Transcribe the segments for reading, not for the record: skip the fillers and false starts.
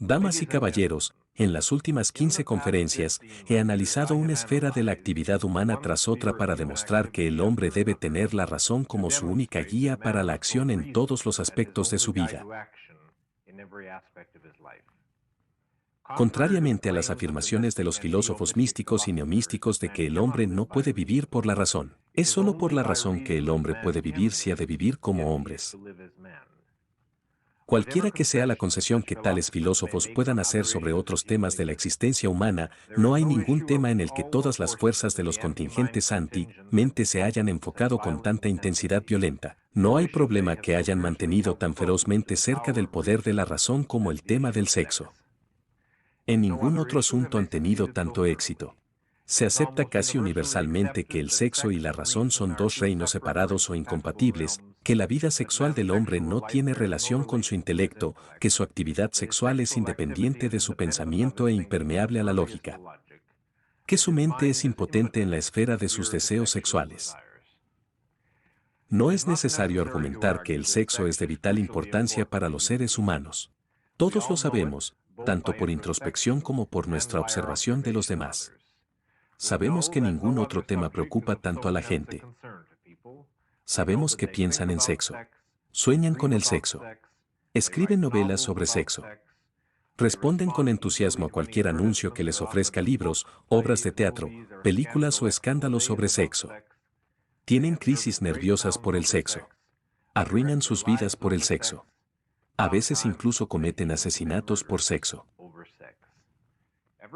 Damas y caballeros, en las últimas 15 conferencias, he analizado una esfera de la actividad humana tras otra para demostrar que el hombre debe tener la razón como su única guía para la acción en todos los aspectos de su vida. Contrariamente a las afirmaciones de los filósofos místicos y neomísticos de que el hombre no puede vivir por la razón, es solo por la razón que el hombre puede vivir si ha de vivir como hombres. Cualquiera que sea la concesión que tales filósofos puedan hacer sobre otros temas de la existencia humana, no hay ningún tema en el que todas las fuerzas de los contingentes anti-mente se hayan enfocado con tanta intensidad violenta. No hay problema que hayan mantenido tan ferozmente cerca del poder de la razón como el tema del sexo. En ningún otro asunto han tenido tanto éxito. Se acepta casi universalmente que el sexo y la razón son dos reinos separados o incompatibles, que la vida sexual del hombre no tiene relación con su intelecto, que su actividad sexual es independiente de su pensamiento e impermeable a la lógica, que su mente es impotente en la esfera de sus deseos sexuales. No es necesario argumentar que el sexo es de vital importancia para los seres humanos. Todos lo sabemos, tanto por introspección como por nuestra observación de los demás. Sabemos que ningún otro tema preocupa tanto a la gente. Sabemos que piensan en sexo. Sueñan con el sexo. Escriben novelas sobre sexo. Responden con entusiasmo a cualquier anuncio que les ofrezca libros, obras de teatro, películas o escándalos sobre sexo. Tienen crisis nerviosas por el sexo. Arruinan sus vidas por el sexo. A veces incluso cometen asesinatos por sexo.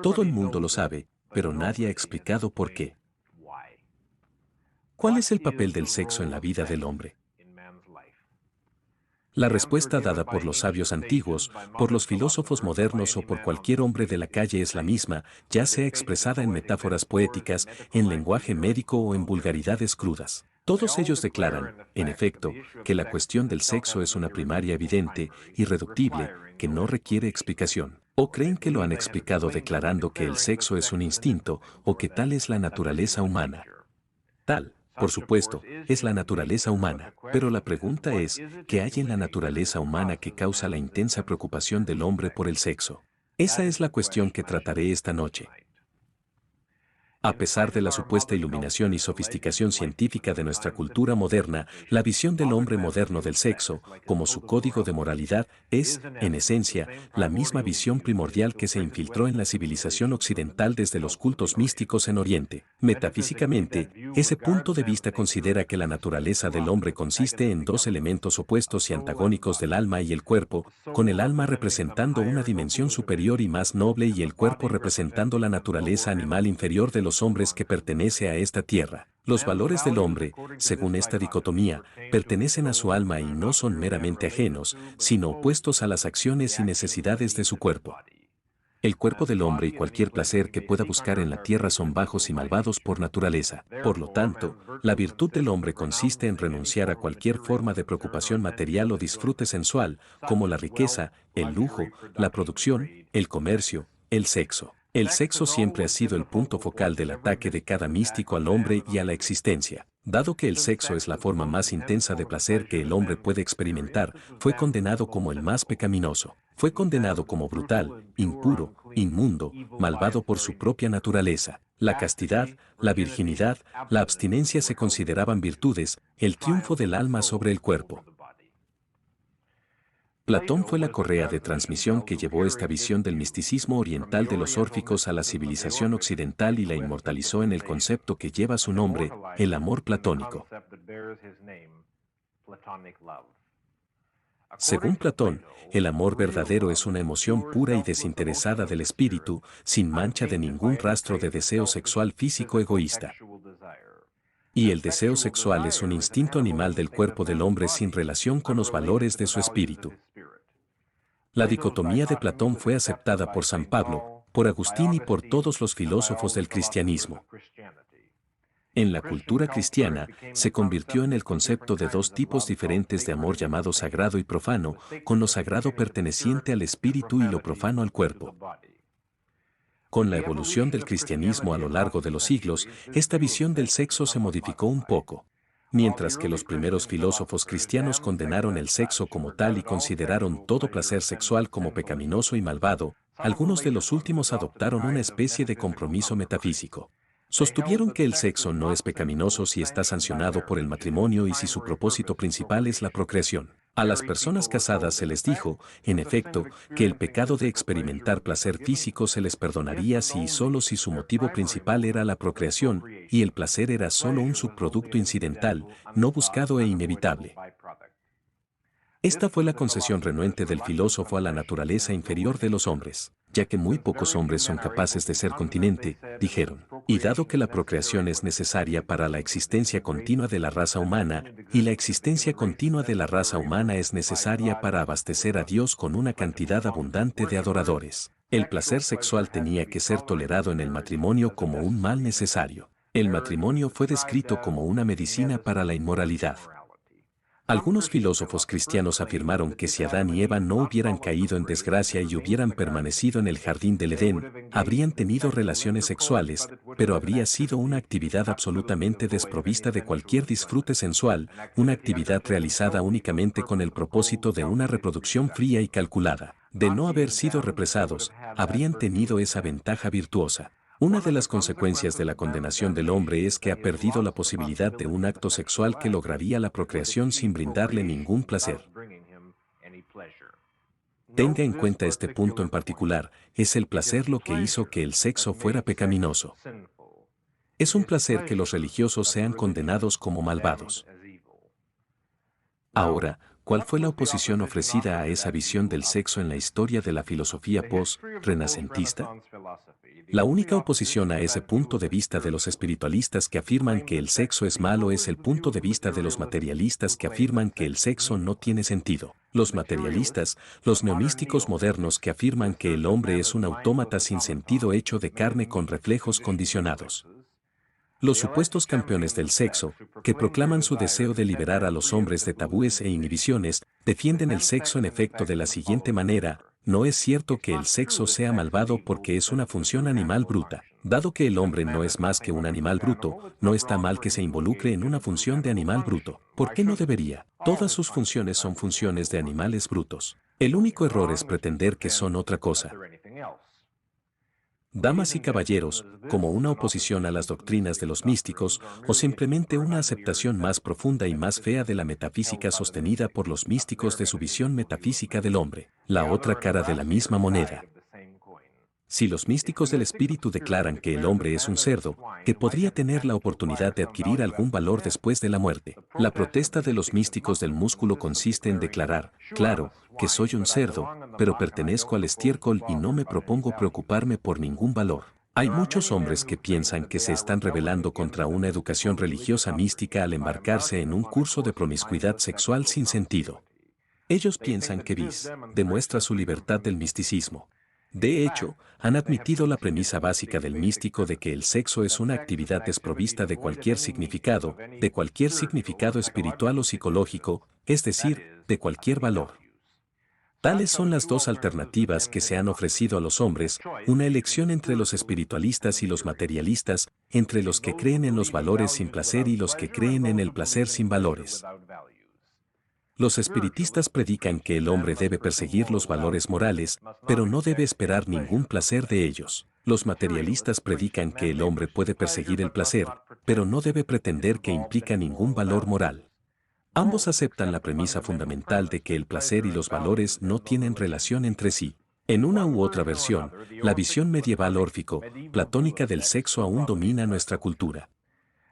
Todo el mundo lo sabe, pero nadie ha explicado por qué. ¿Cuál es el papel del sexo en la vida del hombre? La respuesta dada por los sabios antiguos, por los filósofos modernos o por cualquier hombre de la calle es la misma, ya sea expresada en metáforas poéticas, en lenguaje médico o en vulgaridades crudas. Todos ellos declaran, en efecto, que la cuestión del sexo es una primaria evidente, irreductible, que no requiere explicación. O creen que lo han explicado declarando que el sexo es un instinto o que tal es la naturaleza humana. Tal, por supuesto, es la naturaleza humana, pero la pregunta es, ¿qué hay en la naturaleza humana que causa la intensa preocupación del hombre por el sexo? Esa es la cuestión que trataré esta noche. A pesar de la supuesta iluminación y sofisticación científica de nuestra cultura moderna, la visión del hombre moderno del sexo, como su código de moralidad, es, en esencia, la misma visión primordial que se infiltró en la civilización occidental desde los cultos místicos en Oriente. Metafísicamente, ese punto de vista considera que la naturaleza del hombre consiste en dos elementos opuestos y antagónicos del alma y el cuerpo, con el alma representando una dimensión superior y más noble y el cuerpo representando la naturaleza animal inferior de los hombres que pertenece a esta tierra. Los valores del hombre, según esta dicotomía, pertenecen a su alma y no son meramente ajenos, sino opuestos a las acciones y necesidades de su cuerpo. El cuerpo del hombre y cualquier placer que pueda buscar en la tierra son bajos y malvados por naturaleza. Por lo tanto, la virtud del hombre consiste en renunciar a cualquier forma de preocupación material o disfrute sensual, como la riqueza, el lujo, la producción, el comercio, el sexo. El sexo siempre ha sido el punto focal del ataque de cada místico al hombre y a la existencia. Dado que el sexo es la forma más intensa de placer que el hombre puede experimentar, fue condenado como el más pecaminoso. Fue condenado como brutal, impuro, inmundo, malvado por su propia naturaleza. La castidad, la virginidad, la abstinencia se consideraban virtudes, el triunfo del alma sobre el cuerpo. Platón fue la correa de transmisión que llevó esta visión del misticismo oriental de los órficos a la civilización occidental y la inmortalizó en el concepto que lleva su nombre, el amor platónico. Según Platón, el amor verdadero es una emoción pura y desinteresada del espíritu, sin mancha de ningún rastro de deseo sexual físico egoísta. Y el deseo sexual es un instinto animal del cuerpo del hombre sin relación con los valores de su espíritu. La dicotomía de Platón fue aceptada por San Pablo, por Agustín y por todos los filósofos del cristianismo. En la cultura cristiana, se convirtió en el concepto de dos tipos diferentes de amor llamado sagrado y profano, con lo sagrado perteneciente al espíritu y lo profano al cuerpo. Con la evolución del cristianismo a lo largo de los siglos, esta visión del sexo se modificó un poco. Mientras que los primeros filósofos cristianos condenaron el sexo como tal y consideraron todo placer sexual como pecaminoso y malvado, algunos de los últimos adoptaron una especie de compromiso metafísico. Sostuvieron que el sexo no es pecaminoso si está sancionado por el matrimonio y si su propósito principal es la procreación. A las personas casadas se les dijo, en efecto, que el pecado de experimentar placer físico se les perdonaría si y solo si su motivo principal era la procreación, y el placer era solo un subproducto incidental, no buscado e inevitable. Esta fue la concesión renuente del filósofo a la naturaleza inferior de los hombres, ya que muy pocos hombres son capaces de ser continente, dijeron, y dado que la procreación es necesaria para la existencia continua de la raza humana, y la existencia continua de la raza humana es necesaria para abastecer a Dios con una cantidad abundante de adoradores, el placer sexual tenía que ser tolerado en el matrimonio como un mal necesario. El matrimonio fue descrito como una medicina para la inmoralidad. Algunos filósofos cristianos afirmaron que si Adán y Eva no hubieran caído en desgracia y hubieran permanecido en el jardín del Edén, habrían tenido relaciones sexuales, pero habría sido una actividad absolutamente desprovista de cualquier disfrute sensual, una actividad realizada únicamente con el propósito de una reproducción fría y calculada. De no haber sido represados, habrían tenido esa ventaja virtuosa. Una de las consecuencias de la condenación del hombre es que ha perdido la posibilidad de un acto sexual que lograría la procreación sin brindarle ningún placer. Tenga en cuenta este punto en particular, es el placer lo que hizo que el sexo fuera pecaminoso. Es un placer que los religiosos sean condenados como malvados. Ahora, ¿cuál fue la oposición ofrecida a esa visión del sexo en la historia de la filosofía post-renacentista? La única oposición a ese punto de vista de los espiritualistas que afirman que el sexo es malo es el punto de vista de los materialistas que afirman que el sexo no tiene sentido. Los materialistas, los neomísticos modernos que afirman que el hombre es un autómata sin sentido hecho de carne con reflejos condicionados. Los supuestos campeones del sexo, que proclaman su deseo de liberar a los hombres de tabúes e inhibiciones, defienden el sexo en efecto de la siguiente manera: no es cierto que el sexo sea malvado porque es una función animal bruta. Dado que el hombre no es más que un animal bruto, no está mal que se involucre en una función de animal bruto. ¿Por qué no debería? Todas sus funciones son funciones de animales brutos. El único error es pretender que son otra cosa. Damas y caballeros, como una oposición a las doctrinas de los místicos, o simplemente una aceptación más profunda y más fea de la metafísica sostenida por los místicos de su visión metafísica del hombre, la otra cara de la misma moneda. Si los místicos del espíritu declaran que el hombre es un cerdo, que podría tener la oportunidad de adquirir algún valor después de la muerte, la protesta de los místicos del músculo consiste en declarar, claro, que soy un cerdo, pero pertenezco al estiércol y no me propongo preocuparme por ningún valor. Hay muchos hombres que piensan que se están rebelando contra una educación religiosa mística al embarcarse en un curso de promiscuidad sexual sin sentido. Ellos piensan que Bis demuestra su libertad del misticismo. De hecho, han admitido la premisa básica del místico de que el sexo es una actividad desprovista de cualquier significado espiritual o psicológico, es decir, de cualquier valor. Tales son las dos alternativas que se han ofrecido a los hombres, una elección entre los espiritualistas y los materialistas, entre los que creen en los valores sin placer y los que creen en el placer sin valores. Los espiritistas predican que el hombre debe perseguir los valores morales, pero no debe esperar ningún placer de ellos. Los materialistas predican que el hombre puede perseguir el placer, pero no debe pretender que implica ningún valor moral. Ambos aceptan la premisa fundamental de que el placer y los valores no tienen relación entre sí. En una u otra versión, la visión medieval órfico-platónica del sexo aún domina nuestra cultura.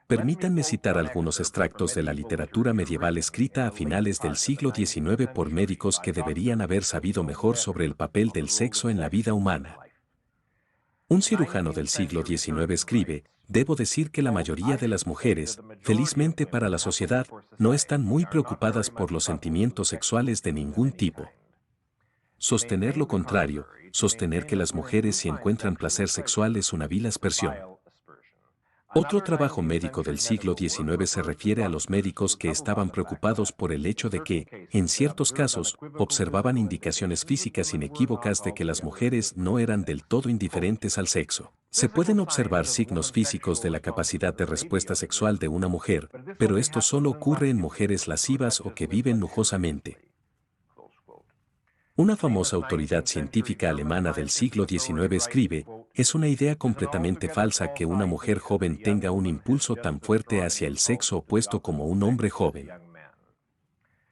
Permítanme citar algunos extractos de la literatura medieval escrita a finales del siglo XIX por médicos que deberían haber sabido mejor sobre el papel del sexo en la vida humana. Un cirujano del siglo XIX escribe: debo decir que la mayoría de las mujeres, felizmente para la sociedad, no están muy preocupadas por los sentimientos sexuales de ningún tipo. Sostener lo contrario, sostener que las mujeres si encuentran placer sexual es una vil aspersión. Otro trabajo médico del siglo XIX se refiere a los médicos que estaban preocupados por el hecho de que, en ciertos casos, observaban indicaciones físicas inequívocas de que las mujeres no eran del todo indiferentes al sexo. Se pueden observar signos físicos de la capacidad de respuesta sexual de una mujer, pero esto solo ocurre en mujeres lascivas o que viven lujosamente. Una famosa autoridad científica alemana del siglo XIX escribe, es una idea completamente falsa que una mujer joven tenga un impulso tan fuerte hacia el sexo opuesto como un hombre joven.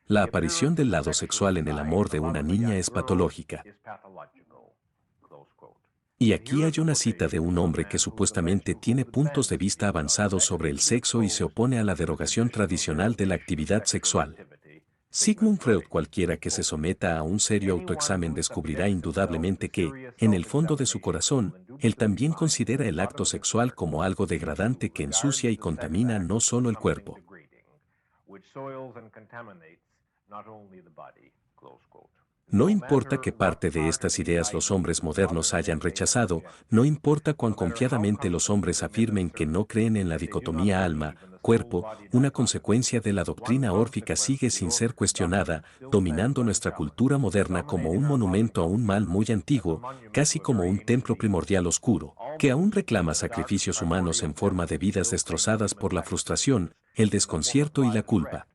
La aparición del lado sexual en el amor de una niña es patológica. Y aquí hay una cita de un hombre que supuestamente tiene puntos de vista avanzados sobre el sexo y se opone a la derogación tradicional de la actividad sexual. Sigmund Freud, cualquiera que se someta a un serio autoexamen descubrirá indudablemente que, en el fondo de su corazón, él también considera el acto sexual como algo degradante que ensucia y contamina no solo el cuerpo. No importa qué parte de estas ideas los hombres modernos hayan rechazado, no importa cuán confiadamente los hombres afirmen que no creen en la dicotomía alma-cuerpo, una consecuencia de la doctrina órfica sigue sin ser cuestionada, dominando nuestra cultura moderna como un monumento a un mal muy antiguo, casi como un templo primordial oscuro, que aún reclama sacrificios humanos en forma de vidas destrozadas por la frustración, el desconcierto y la culpa.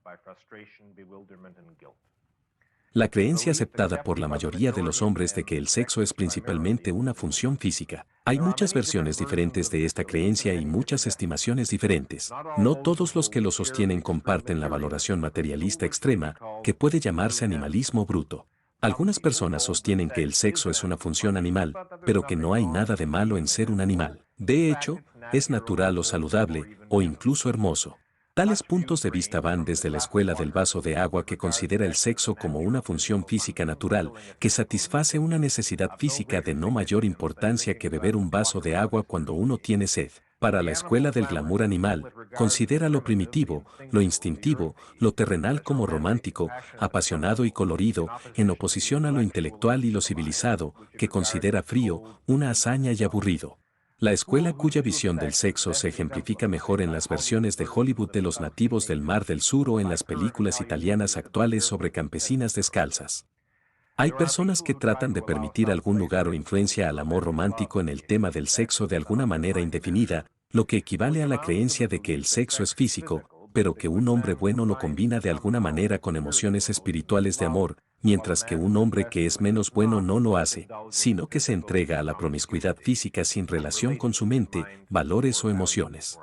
La creencia aceptada por la mayoría de los hombres de que el sexo es principalmente una función física. Hay muchas versiones diferentes de esta creencia y muchas estimaciones diferentes. No todos los que lo sostienen comparten la valoración materialista extrema, que puede llamarse animalismo bruto. Algunas personas sostienen que el sexo es una función animal, pero que no hay nada de malo en ser un animal. De hecho, es natural o saludable, o incluso hermoso. Tales puntos de vista van desde la escuela del vaso de agua que considera el sexo como una función física natural, que satisface una necesidad física de no mayor importancia que beber un vaso de agua cuando uno tiene sed. Para la escuela del glamour animal, considera lo primitivo, lo instintivo, lo terrenal como romántico, apasionado y colorido, en oposición a lo intelectual y lo civilizado, que considera frío, una hazaña y aburrido. La escuela cuya visión del sexo se ejemplifica mejor en las versiones de Hollywood de los nativos del Mar del Sur o en las películas italianas actuales sobre campesinas descalzas. Hay personas que tratan de permitir algún lugar o influencia al amor romántico en el tema del sexo de alguna manera indefinida, lo que equivale a la creencia de que el sexo es físico, pero que un hombre bueno lo combina de alguna manera con emociones espirituales de amor, mientras que un hombre que es menos bueno no lo hace, sino que se entrega a la promiscuidad física sin relación con su mente, valores o emociones.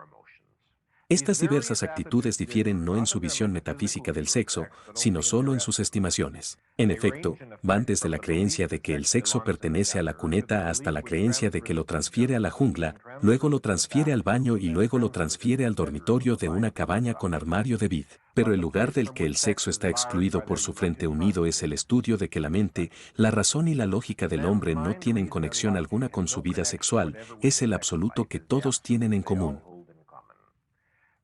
Estas diversas actitudes difieren no en su visión metafísica del sexo, sino solo en sus estimaciones. En efecto, van desde la creencia de que el sexo pertenece a la cuneta hasta la creencia de que lo transfiere a la jungla, luego lo transfiere al baño y luego lo transfiere al dormitorio de una cabaña con armario de vid. Pero el lugar del que el sexo está excluido por su frente unido es el estudio de que la mente, la razón y la lógica del hombre no tienen conexión alguna con su vida sexual, es el absoluto que todos tienen en común.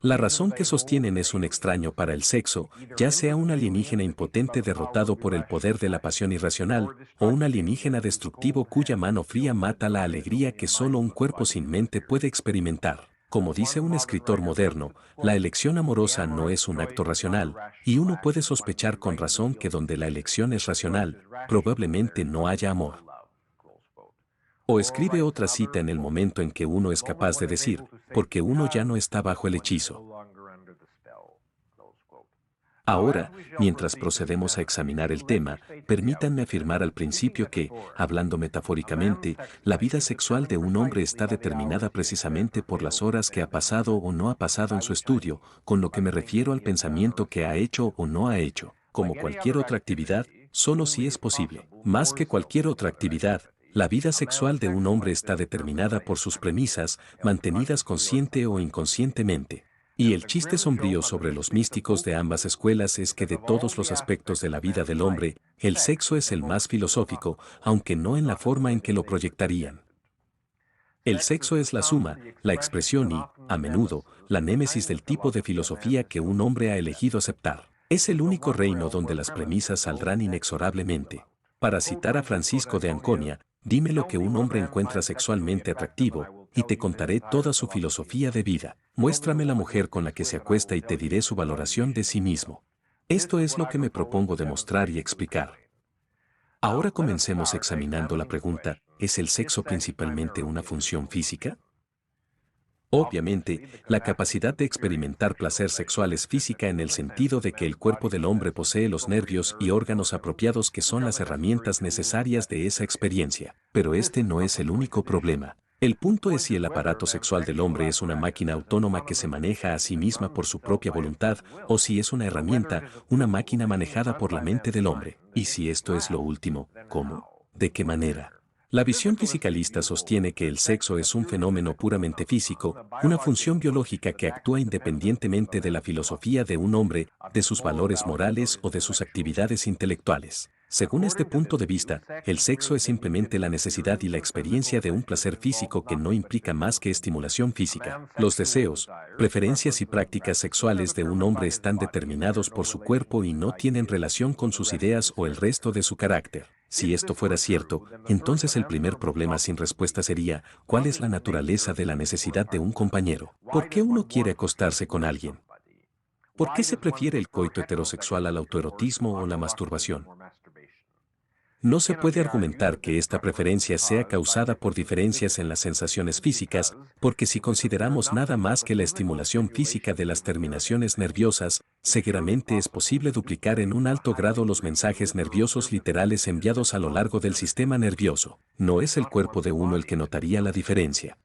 La razón que sostienen es un extraño para el sexo, ya sea un alienígena impotente derrotado por el poder de la pasión irracional, o un alienígena destructivo cuya mano fría mata la alegría que solo un cuerpo sin mente puede experimentar. Como dice un escritor moderno, la elección amorosa no es un acto racional, y uno puede sospechar con razón que donde la elección es racional, probablemente no haya amor. O escribe otra cita en el momento en que uno es capaz de decir, porque uno ya no está bajo el hechizo. Ahora, mientras procedemos a examinar el tema, permítanme afirmar al principio que, hablando metafóricamente, la vida sexual de un hombre está determinada precisamente por las horas que ha pasado o no ha pasado en su estudio, con lo que me refiero al pensamiento que ha hecho o no ha hecho. Como cualquier otra actividad, solo si es posible. Más que cualquier otra actividad, la vida sexual de un hombre está determinada por sus premisas, mantenidas consciente o inconscientemente. Y el chiste sombrío sobre los místicos de ambas escuelas es que de todos los aspectos de la vida del hombre, el sexo es el más filosófico, aunque no en la forma en que lo proyectarían. El sexo es la suma, la expresión y, a menudo, la némesis del tipo de filosofía que un hombre ha elegido aceptar. Es el único reino donde las premisas saldrán inexorablemente. Para citar a Francisco de Anconia, dime lo que un hombre encuentra sexualmente atractivo, y te contaré toda su filosofía de vida. Muéstrame la mujer con la que se acuesta y te diré su valoración de sí mismo. Esto es lo que me propongo demostrar y explicar. Ahora comencemos examinando la pregunta, ¿es el sexo principalmente una función física? Obviamente, la capacidad de experimentar placer sexual es física en el sentido de que el cuerpo del hombre posee los nervios y órganos apropiados que son las herramientas necesarias de esa experiencia. Pero este no es el único problema. El punto es si el aparato sexual del hombre es una máquina autónoma que se maneja a sí misma por su propia voluntad, o si es una herramienta, una máquina manejada por la mente del hombre. Y si esto es lo último, ¿cómo? ¿De qué manera? La visión fisicalista sostiene que el sexo es un fenómeno puramente físico, una función biológica que actúa independientemente de la filosofía de un hombre, de sus valores morales o de sus actividades intelectuales. Según este punto de vista, el sexo es simplemente la necesidad y la experiencia de un placer físico que no implica más que estimulación física. Los deseos, preferencias y prácticas sexuales de un hombre están determinados por su cuerpo y no tienen relación con sus ideas o el resto de su carácter. Si esto fuera cierto, entonces el primer problema sin respuesta sería, ¿cuál es la naturaleza de la necesidad de un compañero? ¿Por qué uno quiere acostarse con alguien? ¿Por qué se prefiere el coito heterosexual al autoerotismo o la masturbación? No se puede argumentar que esta preferencia sea causada por diferencias en las sensaciones físicas, porque si consideramos nada más que la estimulación física de las terminaciones nerviosas, seguramente es posible duplicar en un alto grado los mensajes nerviosos literales enviados a lo largo del sistema nervioso. No es el cuerpo de uno el que notaría la diferencia.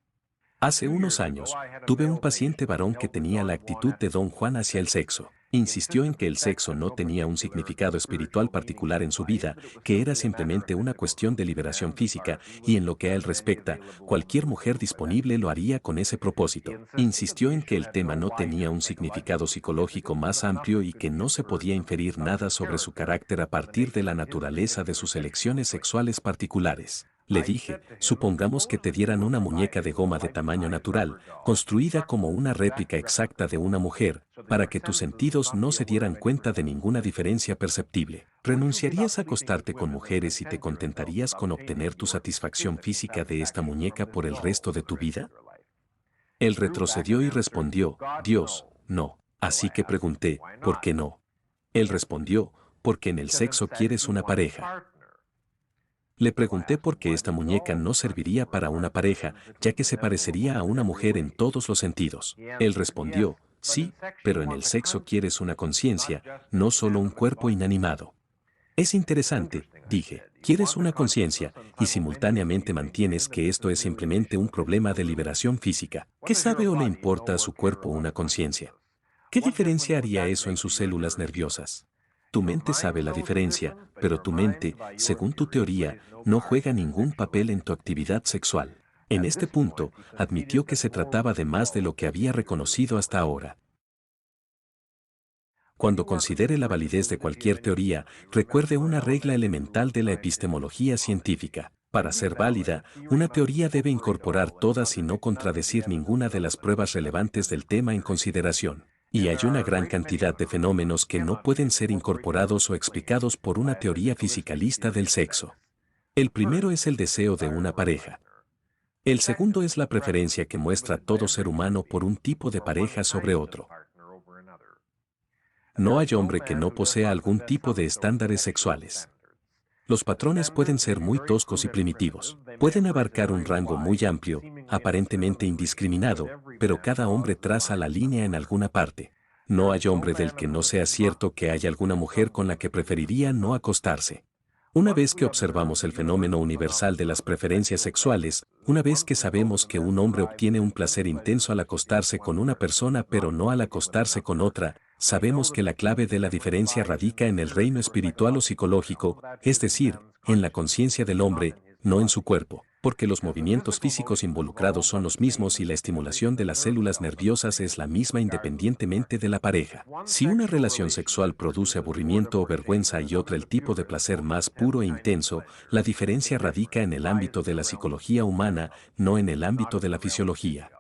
Hace unos años, tuve un paciente varón que tenía la actitud de Don Juan hacia el sexo. Insistió en que el sexo no tenía un significado espiritual particular en su vida, que era simplemente una cuestión de liberación física, y en lo que a él respecta, cualquier mujer disponible lo haría con ese propósito. Insistió en que el tema no tenía un significado psicológico más amplio y que no se podía inferir nada sobre su carácter a partir de la naturaleza de sus elecciones sexuales particulares. Le dije, supongamos que te dieran una muñeca de goma de tamaño natural, construida como una réplica exacta de una mujer, para que tus sentidos no se dieran cuenta de ninguna diferencia perceptible. ¿Renunciarías a acostarte con mujeres y te contentarías con obtener tu satisfacción física de esta muñeca por el resto de tu vida? Él retrocedió y respondió, Dios, no. Así que pregunté, ¿por qué no? Él respondió, porque en el sexo quieres una pareja. Le pregunté por qué esta muñeca no serviría para una pareja, ya que se parecería a una mujer en todos los sentidos. Él respondió, sí, pero en el sexo quieres una conciencia, no solo un cuerpo inanimado. Es interesante, dije, quieres una conciencia, y simultáneamente mantienes que esto es simplemente un problema de liberación física. ¿Qué sabe o le importa a su cuerpo una conciencia? ¿Qué diferencia haría eso en sus células nerviosas? Tu mente sabe la diferencia, pero tu mente, según tu teoría, no juega ningún papel en tu actividad sexual. En este punto, admitió que se trataba de más de lo que había reconocido hasta ahora. Cuando considere la validez de cualquier teoría, recuerde una regla elemental de la epistemología científica. Para ser válida, una teoría debe incorporar todas y no contradecir ninguna de las pruebas relevantes del tema en consideración. Y hay una gran cantidad de fenómenos que no pueden ser incorporados o explicados por una teoría fisicalista del sexo. El primero es el deseo de una pareja. El segundo es la preferencia que muestra todo ser humano por un tipo de pareja sobre otro. No hay hombre que no posea algún tipo de estándares sexuales. Los patrones pueden ser muy toscos y primitivos. Pueden abarcar un rango muy amplio, aparentemente indiscriminado, pero cada hombre traza la línea en alguna parte. No hay hombre del que no sea cierto que haya alguna mujer con la que preferiría no acostarse. Una vez que observamos el fenómeno universal de las preferencias sexuales, una vez que sabemos que un hombre obtiene un placer intenso al acostarse con una persona pero no al acostarse con otra, sabemos que la clave de la diferencia radica en el reino espiritual o psicológico, es decir, en la conciencia del hombre, no en su cuerpo, porque los movimientos físicos involucrados son los mismos y la estimulación de las células nerviosas es la misma independientemente de la pareja. Si una relación sexual produce aburrimiento o vergüenza y otra el tipo de placer más puro e intenso, la diferencia radica en el ámbito de la psicología humana, no en el ámbito de la fisiología.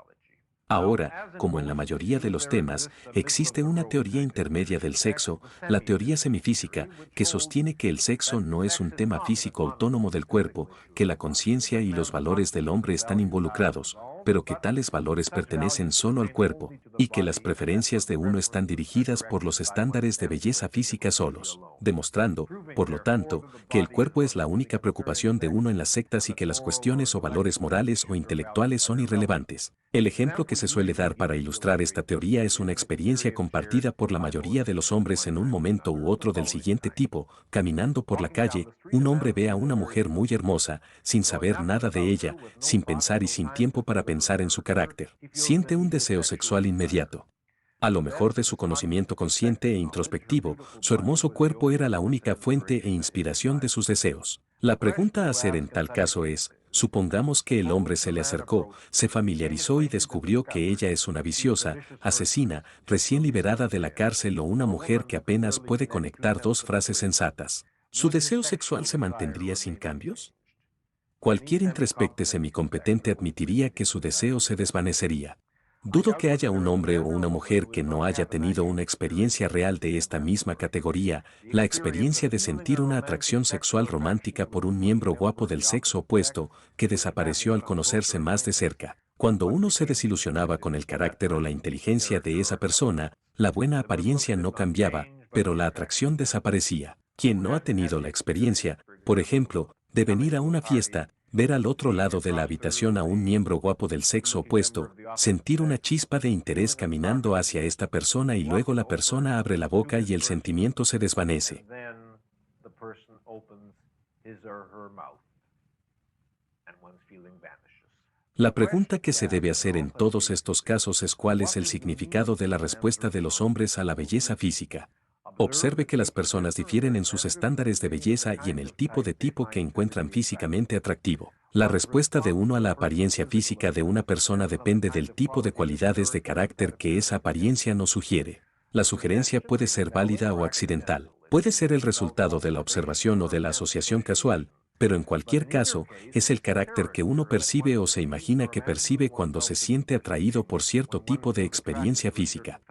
Ahora, como en la mayoría de los temas, existe una teoría intermedia del sexo, la teoría semifísica, que sostiene que el sexo no es un tema físico autónomo del cuerpo, que la conciencia y los valores del hombre están involucrados, pero que tales valores pertenecen solo al cuerpo, y que las preferencias de uno están dirigidas por los estándares de belleza física solos, demostrando, por lo tanto, que el cuerpo es la única preocupación de uno en las sectas y que las cuestiones o valores morales o intelectuales son irrelevantes. El ejemplo que se suele dar para ilustrar esta teoría es una experiencia compartida por la mayoría de los hombres en un momento u otro del siguiente tipo: caminando por la calle, un hombre ve a una mujer muy hermosa, sin saber nada de ella, sin pensar y sin tiempo para pensar en su carácter. Siente un deseo sexual inmediato. A lo mejor de su conocimiento consciente e introspectivo, su hermoso cuerpo era la única fuente e inspiración de sus deseos. La pregunta a hacer en tal caso es: supongamos que el hombre se le acercó, se familiarizó y descubrió que ella es una viciosa, asesina, recién liberada de la cárcel o una mujer que apenas puede conectar dos frases sensatas. ¿Su deseo sexual se mantendría sin cambios? Cualquier introspecte semicompetente admitiría que su deseo se desvanecería. Dudo que haya un hombre o una mujer que no haya tenido una experiencia real de esta misma categoría, la experiencia de sentir una atracción sexual romántica por un miembro guapo del sexo opuesto, que desapareció al conocerse más de cerca. Cuando uno se desilusionaba con el carácter o la inteligencia de esa persona, la buena apariencia no cambiaba, pero la atracción desaparecía. Quien no ha tenido la experiencia, por ejemplo, de venir a una fiesta, ver al otro lado de la habitación a un miembro guapo del sexo opuesto, sentir una chispa de interés caminando hacia esta persona y luego la persona abre la boca y el sentimiento se desvanece? La pregunta que se debe hacer en todos estos casos es: ¿cuál es el significado de la respuesta de los hombres a la belleza física? Observe que las personas difieren en sus estándares de belleza y en el tipo que encuentran físicamente atractivo. La respuesta de uno a la apariencia física de una persona depende del tipo de cualidades de carácter que esa apariencia nos sugiere. La sugerencia puede ser válida o accidental. Puede ser el resultado de la observación o de la asociación casual, pero en cualquier caso, es el carácter que uno percibe o se imagina que percibe cuando se siente atraído por cierto tipo de experiencia física.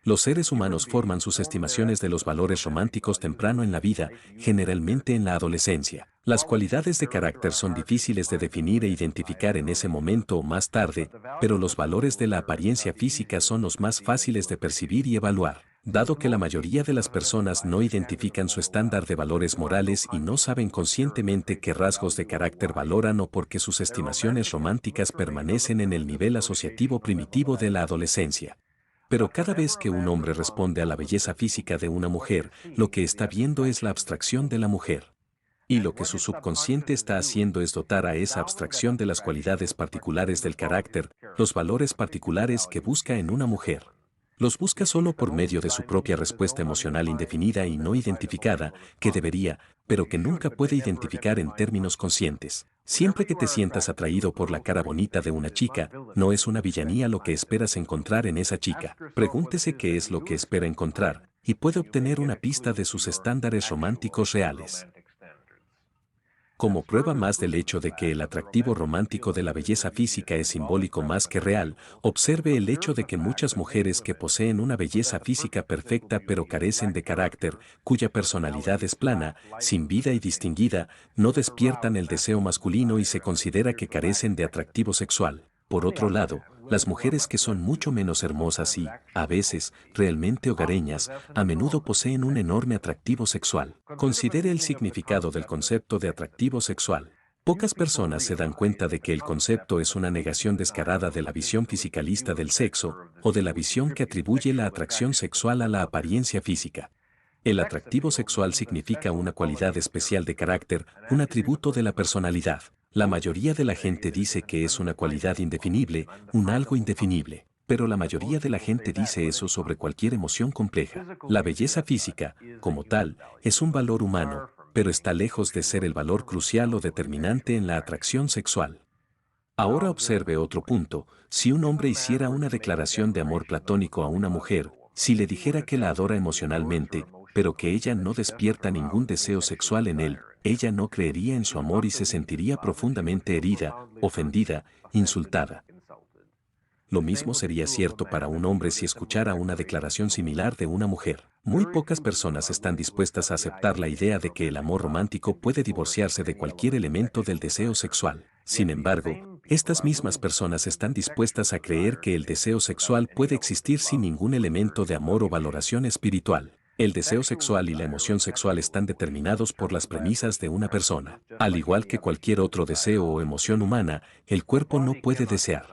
Los seres humanos forman sus estimaciones de los valores románticos temprano en la vida, generalmente en la adolescencia. Las cualidades de carácter son difíciles de definir e identificar en ese momento o más tarde, pero los valores de la apariencia física son los más fáciles de percibir y evaluar. Dado que la mayoría de las personas no identifican su estándar de valores morales y no saben conscientemente qué rasgos de carácter valoran, o porque sus estimaciones románticas permanecen en el nivel asociativo primitivo de la adolescencia. Pero cada vez que un hombre responde a la belleza física de una mujer, lo que está viendo es la abstracción de la mujer. Y lo que su subconsciente está haciendo es dotar a esa abstracción de las cualidades particulares del carácter, los valores particulares que busca en una mujer. Los busca solo por medio de su propia respuesta emocional indefinida y no identificada, que debería, pero que nunca puede identificar en términos conscientes. Siempre que te sientas atraído por la cara bonita de una chica, no es una villanía lo que esperas encontrar en esa chica. Pregúntese qué es lo que espera encontrar, y puede obtener una pista de sus estándares románticos reales. Como prueba más del hecho de que el atractivo romántico de la belleza física es simbólico más que real, observe el hecho de que muchas mujeres que poseen una belleza física perfecta pero carecen de carácter, cuya personalidad es plana, sin vida y distinguida, no despiertan el deseo masculino y se considera que carecen de atractivo sexual. Por otro lado, las mujeres que son mucho menos hermosas y, a veces, realmente hogareñas, a menudo poseen un enorme atractivo sexual. Considere el significado del concepto de atractivo sexual. Pocas personas se dan cuenta de que el concepto es una negación descarada de la visión fisicalista del sexo, o de la visión que atribuye la atracción sexual a la apariencia física. El atractivo sexual significa una cualidad especial de carácter, un atributo de la personalidad. La mayoría de la gente dice que es una cualidad indefinible, un algo indefinible. Pero la mayoría de la gente dice eso sobre cualquier emoción compleja. La belleza física, como tal, es un valor humano, pero está lejos de ser el valor crucial o determinante en la atracción sexual. Ahora observe otro punto: si un hombre hiciera una declaración de amor platónico a una mujer, si le dijera que la adora emocionalmente, pero que ella no despierta ningún deseo sexual en él, ella no creería en su amor y se sentiría profundamente herida, ofendida, insultada. Lo mismo sería cierto para un hombre si escuchara una declaración similar de una mujer. Muy pocas personas están dispuestas a aceptar la idea de que el amor romántico puede divorciarse de cualquier elemento del deseo sexual. Sin embargo, estas mismas personas están dispuestas a creer que el deseo sexual puede existir sin ningún elemento de amor o valoración espiritual. El deseo sexual y la emoción sexual están determinados por las premisas de una persona. Al igual que cualquier otro deseo o emoción humana, el cuerpo no puede desear.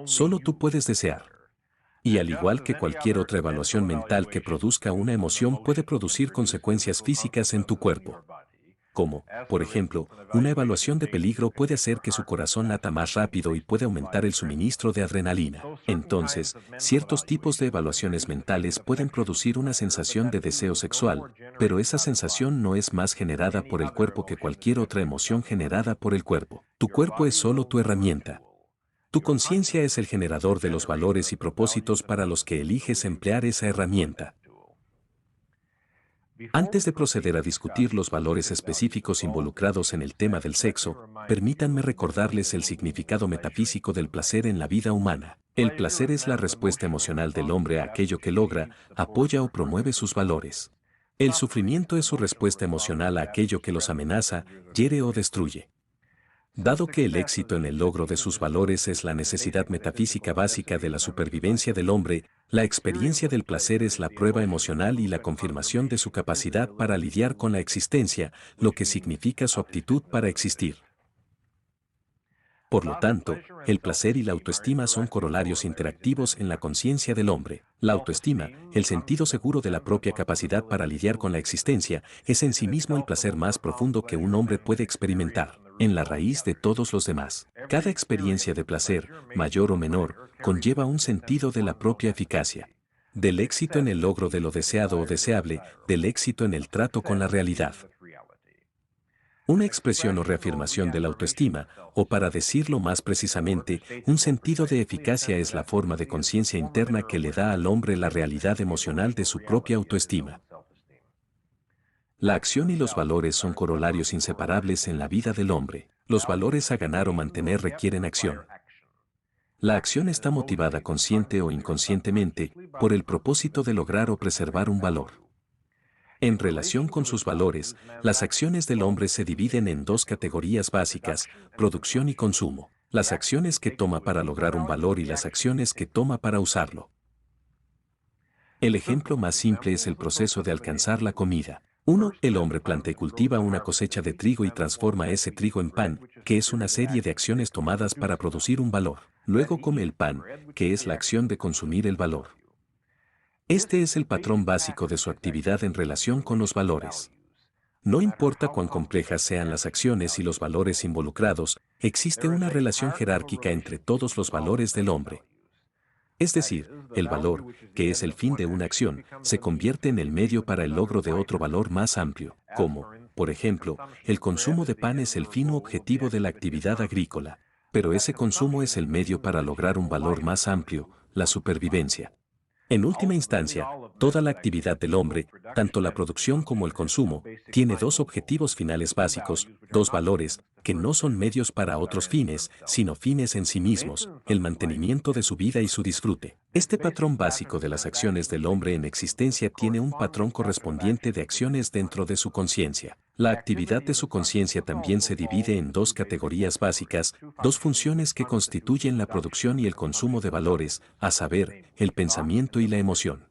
Solo tú puedes desear. Y al igual que cualquier otra evaluación mental que produzca una emoción puede producir consecuencias físicas en tu cuerpo. Como, por ejemplo, una evaluación de peligro puede hacer que su corazón lata más rápido y puede aumentar el suministro de adrenalina. Entonces, ciertos tipos de evaluaciones mentales pueden producir una sensación de deseo sexual, pero esa sensación no es más generada por el cuerpo que cualquier otra emoción generada por el cuerpo. Tu cuerpo es solo tu herramienta. Tu conciencia es el generador de los valores y propósitos para los que eliges emplear esa herramienta. Antes de proceder a discutir los valores específicos involucrados en el tema del sexo, permítanme recordarles el significado metafísico del placer en la vida humana. El placer es la respuesta emocional del hombre a aquello que logra, apoya o promueve sus valores. El sufrimiento es su respuesta emocional a aquello que los amenaza, hiere o destruye. Dado que el éxito en el logro de sus valores es la necesidad metafísica básica de la supervivencia del hombre, la experiencia del placer es la prueba emocional y la confirmación de su capacidad para lidiar con la existencia, lo que significa su aptitud para existir. Por lo tanto, el placer y la autoestima son corolarios interactivos en la conciencia del hombre. La autoestima, el sentido seguro de la propia capacidad para lidiar con la existencia, es en sí mismo el placer más profundo que un hombre puede experimentar, en la raíz de todos los demás. Cada experiencia de placer, mayor o menor, conlleva un sentido de la propia eficacia. Del éxito en el logro de lo deseado o deseable, del éxito en el trato con la realidad. Una expresión o reafirmación de la autoestima, o para decirlo más precisamente, un sentido de eficacia es la forma de conciencia interna que le da al hombre la realidad emocional de su propia autoestima. La acción y los valores son corolarios inseparables en la vida del hombre. Los valores a ganar o mantener requieren acción. La acción está motivada consciente o inconscientemente por el propósito de lograr o preservar un valor. En relación con sus valores, las acciones del hombre se dividen en dos categorías básicas, producción y consumo. Las acciones que toma para lograr un valor y las acciones que toma para usarlo. El ejemplo más simple es el proceso de alcanzar la comida. 1. El hombre planta y cultiva una cosecha de trigo y transforma ese trigo en pan, que es una serie de acciones tomadas para producir un valor. Luego come el pan, que es la acción de consumir el valor. Este es el patrón básico de su actividad en relación con los valores. No importa cuán complejas sean las acciones y los valores involucrados, existe una relación jerárquica entre todos los valores del hombre. Es decir, el valor, que es el fin de una acción, se convierte en el medio para el logro de otro valor más amplio, como, por ejemplo, el consumo de pan es el fin u objetivo de la actividad agrícola, pero ese consumo es el medio para lograr un valor más amplio, la supervivencia. En última instancia, toda la actividad del hombre, tanto la producción como el consumo, tiene dos objetivos finales básicos, dos valores, que no son medios para otros fines, sino fines en sí mismos, el mantenimiento de su vida y su disfrute. Este patrón básico de las acciones del hombre en existencia tiene un patrón correspondiente de acciones dentro de su conciencia. La actividad de su conciencia también se divide en dos categorías básicas, dos funciones que constituyen la producción y el consumo de valores, a saber, el pensamiento y la emoción.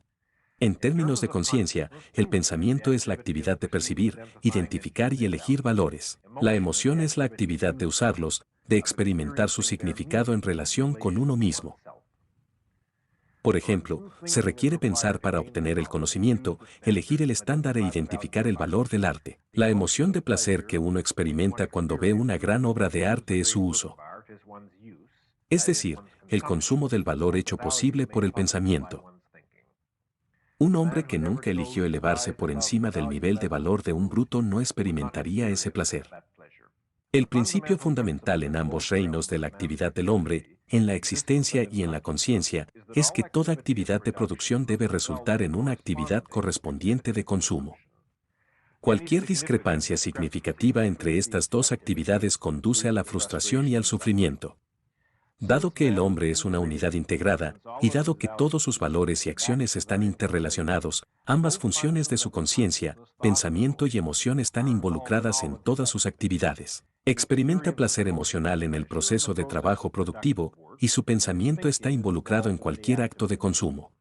En términos de conciencia, el pensamiento es la actividad de percibir, identificar y elegir valores. La emoción es la actividad de usarlos, de experimentar su significado en relación con uno mismo. Por ejemplo, se requiere pensar para obtener el conocimiento, elegir el estándar e identificar el valor del arte. La emoción de placer que uno experimenta cuando ve una gran obra de arte es su uso. Es decir, el consumo del valor hecho posible por el pensamiento. Un hombre que nunca eligió elevarse por encima del nivel de valor de un bruto no experimentaría ese placer. El principio fundamental en ambos reinos de la actividad del hombre, en la existencia y en la conciencia, es que toda actividad de producción debe resultar en una actividad correspondiente de consumo. Cualquier discrepancia significativa entre estas dos actividades conduce a la frustración y al sufrimiento. Dado que el hombre es una unidad integrada, y dado que todos sus valores y acciones están interrelacionados, ambas funciones de su conciencia, pensamiento y emoción están involucradas en todas sus actividades. Experimenta placer emocional en el proceso de trabajo productivo y su pensamiento está involucrado en cualquier acto de consumo.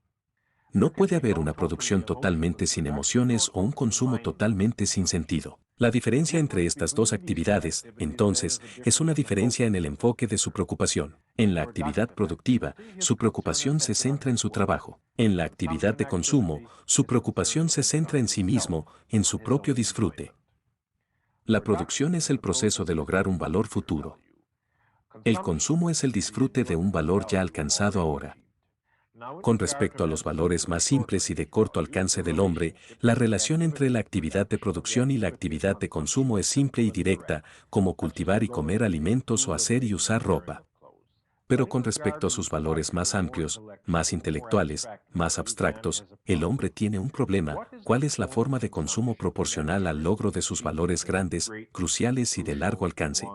No puede haber una producción totalmente sin emociones o un consumo totalmente sin sentido. La diferencia entre estas dos actividades, entonces, es una diferencia en el enfoque de su preocupación. En la actividad productiva, su preocupación se centra en su trabajo. En la actividad de consumo, su preocupación se centra en sí mismo, en su propio disfrute. La producción es el proceso de lograr un valor futuro. El consumo es el disfrute de un valor ya alcanzado ahora. Con respecto a los valores más simples y de corto alcance del hombre, la relación entre la actividad de producción y la actividad de consumo es simple y directa, como cultivar y comer alimentos o hacer y usar ropa. Pero con respecto a sus valores más amplios, más intelectuales, más abstractos, el hombre tiene un problema: ¿cuál es la forma de consumo proporcional al logro de sus valores grandes, cruciales y de largo alcance?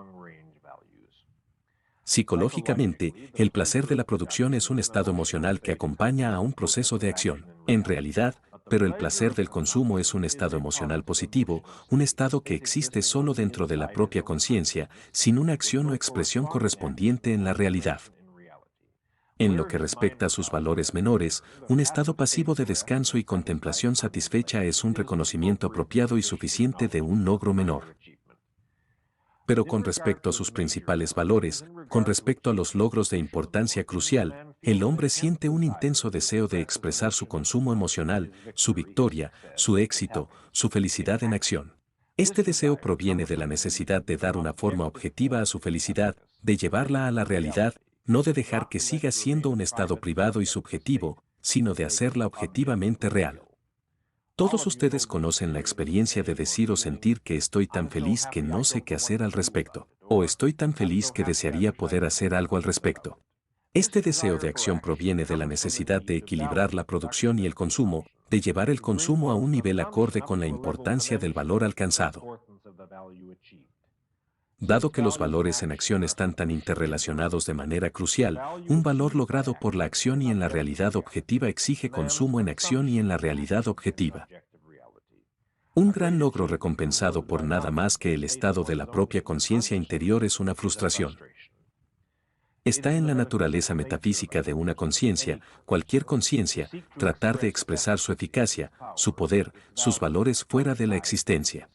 Psicológicamente, el placer de la producción es un estado emocional que acompaña a un proceso de acción. En realidad, pero el placer del consumo es un estado emocional positivo, un estado que existe solo dentro de la propia conciencia, sin una acción o expresión correspondiente en la realidad. En lo que respecta a sus valores menores, un estado pasivo de descanso y contemplación satisfecha es un reconocimiento apropiado y suficiente de un logro menor. Pero con respecto a sus principales valores, con respecto a los logros de importancia crucial, el hombre siente un intenso deseo de expresar su consumo emocional, su victoria, su éxito, su felicidad en acción. Este deseo proviene de la necesidad de dar una forma objetiva a su felicidad, de llevarla a la realidad, no de dejar que siga siendo un estado privado y subjetivo, sino de hacerla objetivamente real. Todos ustedes conocen la experiencia de decir o sentir que estoy tan feliz que no sé qué hacer al respecto, o estoy tan feliz que desearía poder hacer algo al respecto. Este deseo de acción proviene de la necesidad de equilibrar la producción y el consumo, de llevar el consumo a un nivel acorde con la importancia del valor alcanzado. Dado que los valores en acción están tan interrelacionados de manera crucial, un valor logrado por la acción y en la realidad objetiva exige consumo en acción y en la realidad objetiva. Un gran logro recompensado por nada más que el estado de la propia conciencia interior es una frustración. Está en la naturaleza metafísica de una conciencia, cualquier conciencia, tratar de expresar su eficacia, su poder, sus valores fuera de la existencia.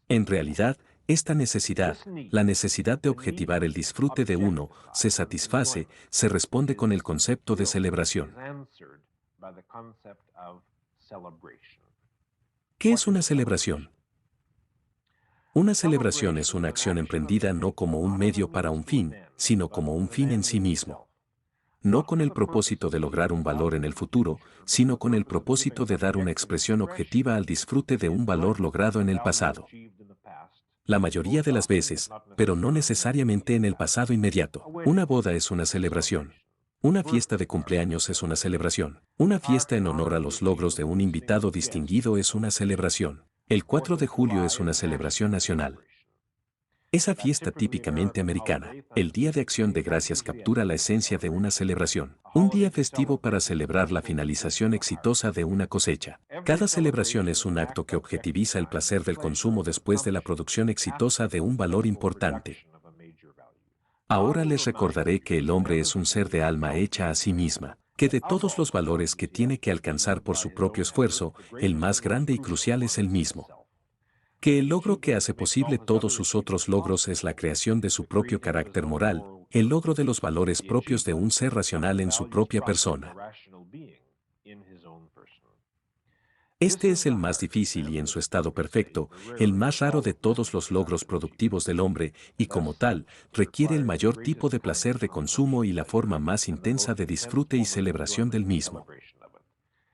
En realidad, esta necesidad, la necesidad de objetivar el disfrute de uno, se satisface, se responde con el concepto de celebración. ¿Qué es una celebración? Una celebración es una acción emprendida no como un medio para un fin, sino como un fin en sí mismo. No con el propósito de lograr un valor en el futuro, sino con el propósito de dar una expresión objetiva al disfrute de un valor logrado en el pasado. La mayoría de las veces, pero no necesariamente en el pasado inmediato. Una boda es una celebración. Una fiesta de cumpleaños es una celebración. Una fiesta en honor a los logros de un invitado distinguido es una celebración. El 4 de julio es una celebración nacional. Esa fiesta típicamente americana, el Día de Acción de Gracias, captura la esencia de una celebración, un día festivo para celebrar la finalización exitosa de una cosecha. Cada celebración es un acto que objetiviza el placer del consumo después de la producción exitosa de un valor importante. Ahora les recordaré que el hombre es un ser de alma hecha a sí misma, que de todos los valores que tiene que alcanzar por su propio esfuerzo, el más grande y crucial es el mismo. Que el logro que hace posible todos sus otros logros es la creación de su propio carácter moral, el logro de los valores propios de un ser racional en su propia persona. Este es el más difícil y en su estado perfecto, el más raro de todos los logros productivos del hombre, y como tal, requiere el mayor tipo de placer de consumo y la forma más intensa de disfrute y celebración del mismo.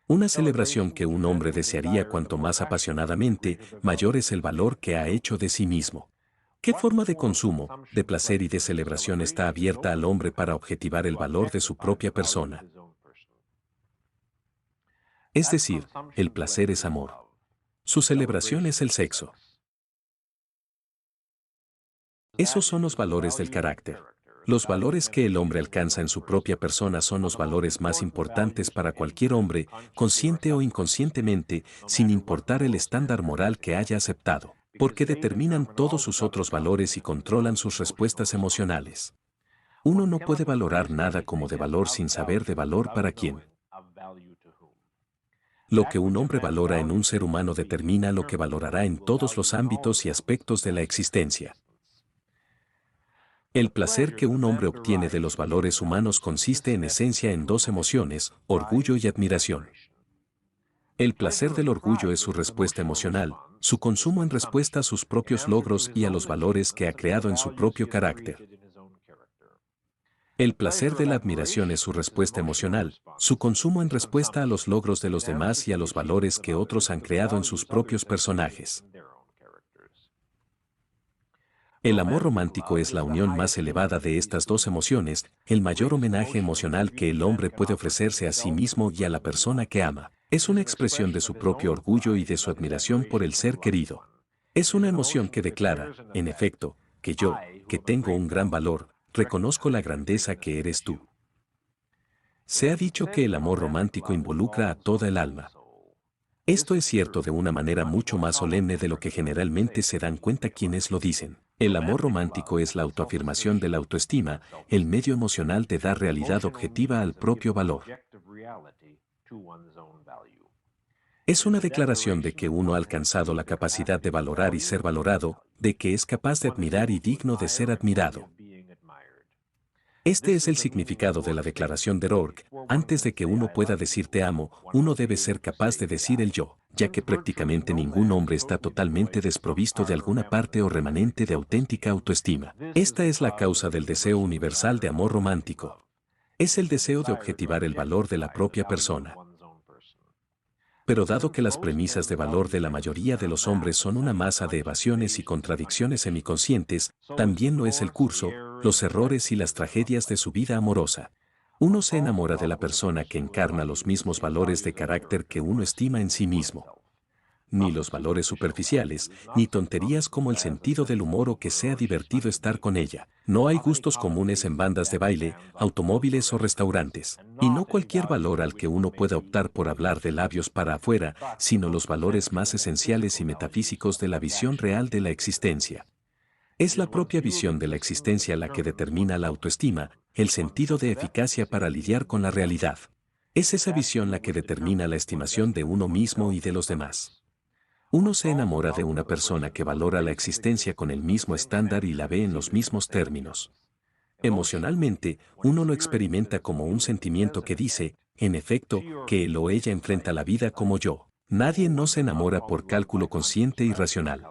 Una celebración que un hombre desearía cuanto más apasionadamente, mayor es el valor que ha hecho de sí mismo. ¿Qué forma de consumo, de placer y de celebración está abierta al hombre para objetivar el valor de su propia persona? Es decir, el placer es amor. Su celebración es el sexo. Esos son los valores del carácter. Los valores que el hombre alcanza en su propia persona son los valores más importantes para cualquier hombre, consciente o inconscientemente, sin importar el estándar moral que haya aceptado. porque determinan todos sus otros valores y controlan sus respuestas emocionales. Uno no puede valorar nada como de valor sin saber de valor para quién. Lo que un hombre valora en un ser humano determina lo que valorará en todos los ámbitos y aspectos de la existencia. El placer que un hombre obtiene de los valores humanos consiste en esencia en dos emociones, orgullo y admiración. El placer del orgullo es su respuesta emocional, su consumo en respuesta a sus propios logros y a los valores que ha creado en su propio carácter. El placer de la admiración es su respuesta emocional, su consumo en respuesta a los logros de los demás y a los valores que otros han creado en sus propios personajes. El amor romántico es la unión más elevada de estas dos emociones, el mayor homenaje emocional que el hombre puede ofrecerse a sí mismo y a la persona que ama. Es una expresión de su propio orgullo y de su admiración por el ser querido. Es una emoción que declara, en efecto, que yo, que tengo un gran valor, reconozco la grandeza que eres tú. Se ha dicho que el amor romántico involucra a toda el alma. Esto es cierto de una manera mucho más solemne de lo que generalmente se dan cuenta quienes lo dicen. El amor romántico es la autoafirmación de la autoestima, el medio emocional de dar realidad objetiva al propio valor. Es una declaración de que uno ha alcanzado la capacidad de valorar y ser valorado, de que es capaz de admirar y digno de ser admirado. Este es el significado de la declaración de Rourke. Antes de que uno pueda decir te amo, uno debe ser capaz de decir el yo, ya que prácticamente ningún hombre está totalmente desprovisto de alguna parte o remanente de auténtica autoestima. Esta es la causa del deseo universal de amor romántico. Es el deseo de objetivar el valor de la propia persona. Pero dado que las premisas de valor de la mayoría de los hombres son una masa de evasiones y contradicciones semiconscientes, también lo es el curso, los errores y las tragedias de su vida amorosa. Uno se enamora de la persona que encarna los mismos valores de carácter que uno estima en sí mismo. Ni los valores superficiales, ni tonterías como el sentido del humor o que sea divertido estar con ella. No hay gustos comunes en bandas de baile, automóviles o restaurantes. Y no cualquier valor al que uno pueda optar por hablar de labios para afuera, sino los valores más esenciales y metafísicos de la visión real de la existencia. Es la propia visión de la existencia la que determina la autoestima, el sentido de eficacia para lidiar con la realidad. Es esa visión la que determina la estimación de uno mismo y de los demás. Uno se enamora de una persona que valora la existencia con el mismo estándar y la ve en los mismos términos. Emocionalmente, uno lo experimenta como un sentimiento que dice, en efecto, que él o ella enfrenta la vida como yo. Nadie no se enamora por cálculo consciente y racional.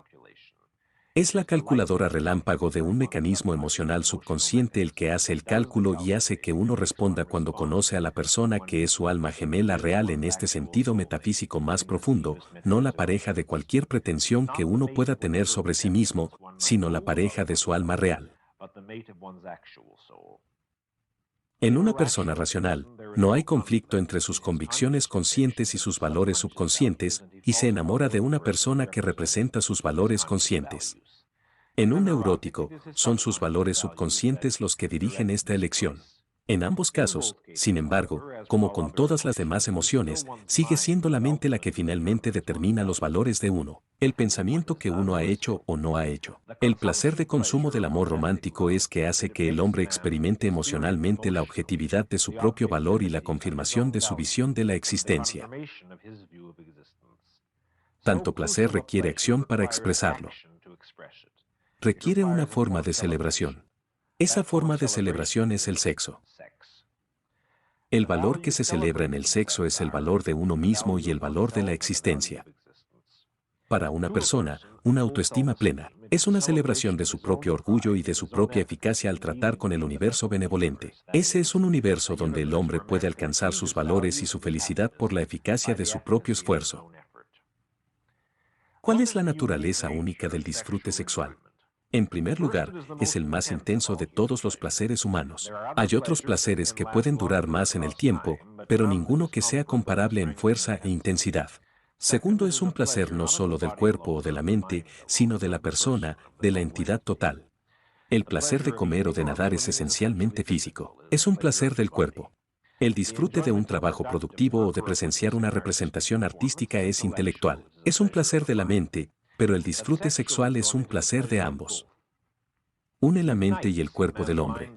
Es la calculadora relámpago de un mecanismo emocional subconsciente el que hace el cálculo y hace que uno responda cuando conoce a la persona que es su alma gemela real en este sentido metafísico más profundo, no la pareja de cualquier pretensión que uno pueda tener sobre sí mismo, sino la pareja de su alma real. En una persona racional, no hay conflicto entre sus convicciones conscientes y sus valores subconscientes, y se enamora de una persona que representa sus valores conscientes. En un neurótico, son sus valores subconscientes los que dirigen esta elección. En ambos casos, sin embargo, como con todas las demás emociones, sigue siendo la mente la que finalmente determina los valores de uno, el pensamiento que uno ha hecho o no ha hecho. El placer de consumo del amor romántico es que hace que el hombre experimente emocionalmente la objetividad de su propio valor y la confirmación de su visión de la existencia. Tanto placer requiere acción para expresarlo. Requiere una forma de celebración. Esa forma de celebración es el sexo. El valor que se celebra en el sexo es el valor de uno mismo y el valor de la existencia. Para una persona, una autoestima plena es una celebración de su propio orgullo y de su propia eficacia al tratar con el universo benevolente. Ese es un universo donde el hombre puede alcanzar sus valores y su felicidad por la eficacia de su propio esfuerzo. ¿Cuál es la naturaleza única del disfrute sexual? En primer lugar, es el más intenso de todos los placeres humanos. Hay otros placeres que pueden durar más en el tiempo, pero ninguno que sea comparable en fuerza e intensidad. Segundo, es un placer no solo del cuerpo o de la mente, sino de la persona, de la entidad total. El placer de comer o de nadar es esencialmente físico. Es un placer del cuerpo. El disfrute de un trabajo productivo o de presenciar una representación artística es intelectual. Es un placer de la mente, pero el disfrute sexual es un placer de ambos. Une la mente y el cuerpo del hombre.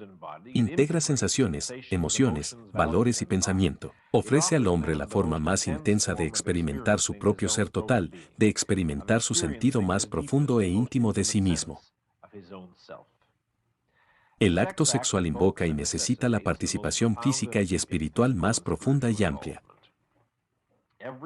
Integra sensaciones, emociones, valores y pensamiento. Ofrece al hombre la forma más intensa de experimentar su propio ser total, de experimentar su sentido más profundo e íntimo de sí mismo. El acto sexual invoca y necesita la participación física y espiritual más profunda y amplia.